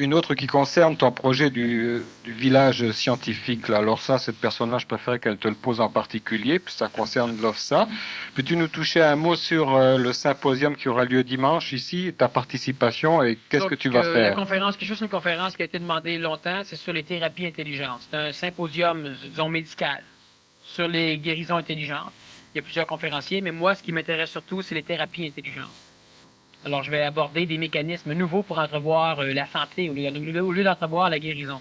Une autre qui concerne ton projet du village scientifique. Là. Alors ça, cette personne-là, je préfère qu'elle te le pose en particulier, puis ça concerne l'OFSA. Peux-tu nous toucher un mot sur le symposium qui aura lieu dimanche ici, ta participation et qu'est-ce que tu vas La faire? conférence, quelque chose, une conférence qui a été demandée longtemps, c'est sur les thérapies intelligentes. C'est un symposium, disons, médical sur les guérisons intelligentes. Il y a plusieurs conférenciers, mais moi, ce qui m'intéresse surtout, c'est les thérapies intelligentes. Alors, je vais aborder des mécanismes nouveaux pour entrevoir la santé au lieu d'entrevoir la guérison.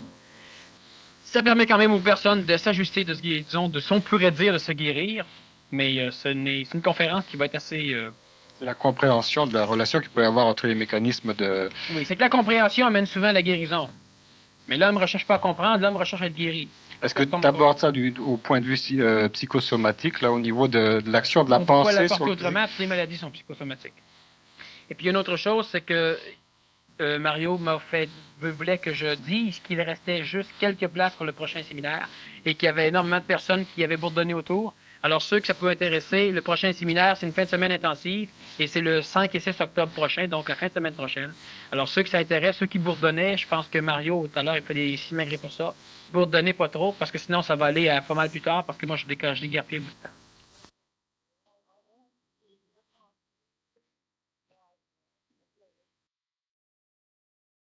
Ça permet quand même aux personnes de s'ajuster, disons, de son pourrait dire de se guérir, mais c'est une conférence qui va être assez... C'est la compréhension de la relation qu'il peut y avoir entre les mécanismes de... Oui, c'est que la compréhension amène souvent à la guérison. Mais l'homme ne recherche pas à comprendre, l'homme recherche à être guéri. Est-ce que tu abordes ça au point de vue psychosomatique, là, au niveau de l'action de la On peut pensée la sur porter autrement, toutes les maladies sont psychosomatiques. Et puis, il y a une autre chose, c'est que Mario voulait que je dise qu'il restait juste quelques places pour le prochain séminaire et qu'il y avait énormément de personnes qui avaient bourdonné autour. Alors, ceux que ça peut intéresser, le prochain séminaire, c'est une fin de semaine intensive et c'est le 5 et 6 octobre prochain, donc la fin de semaine prochaine. Alors, ceux que ça intéresse, ceux qui bourdonnaient, je pense que Mario, tout à l'heure, il fait des simagrées pour ça. Bourdonnez pas trop, parce que sinon, ça va aller à pas mal plus tard, parce que moi, je déguerpille un bout de temps.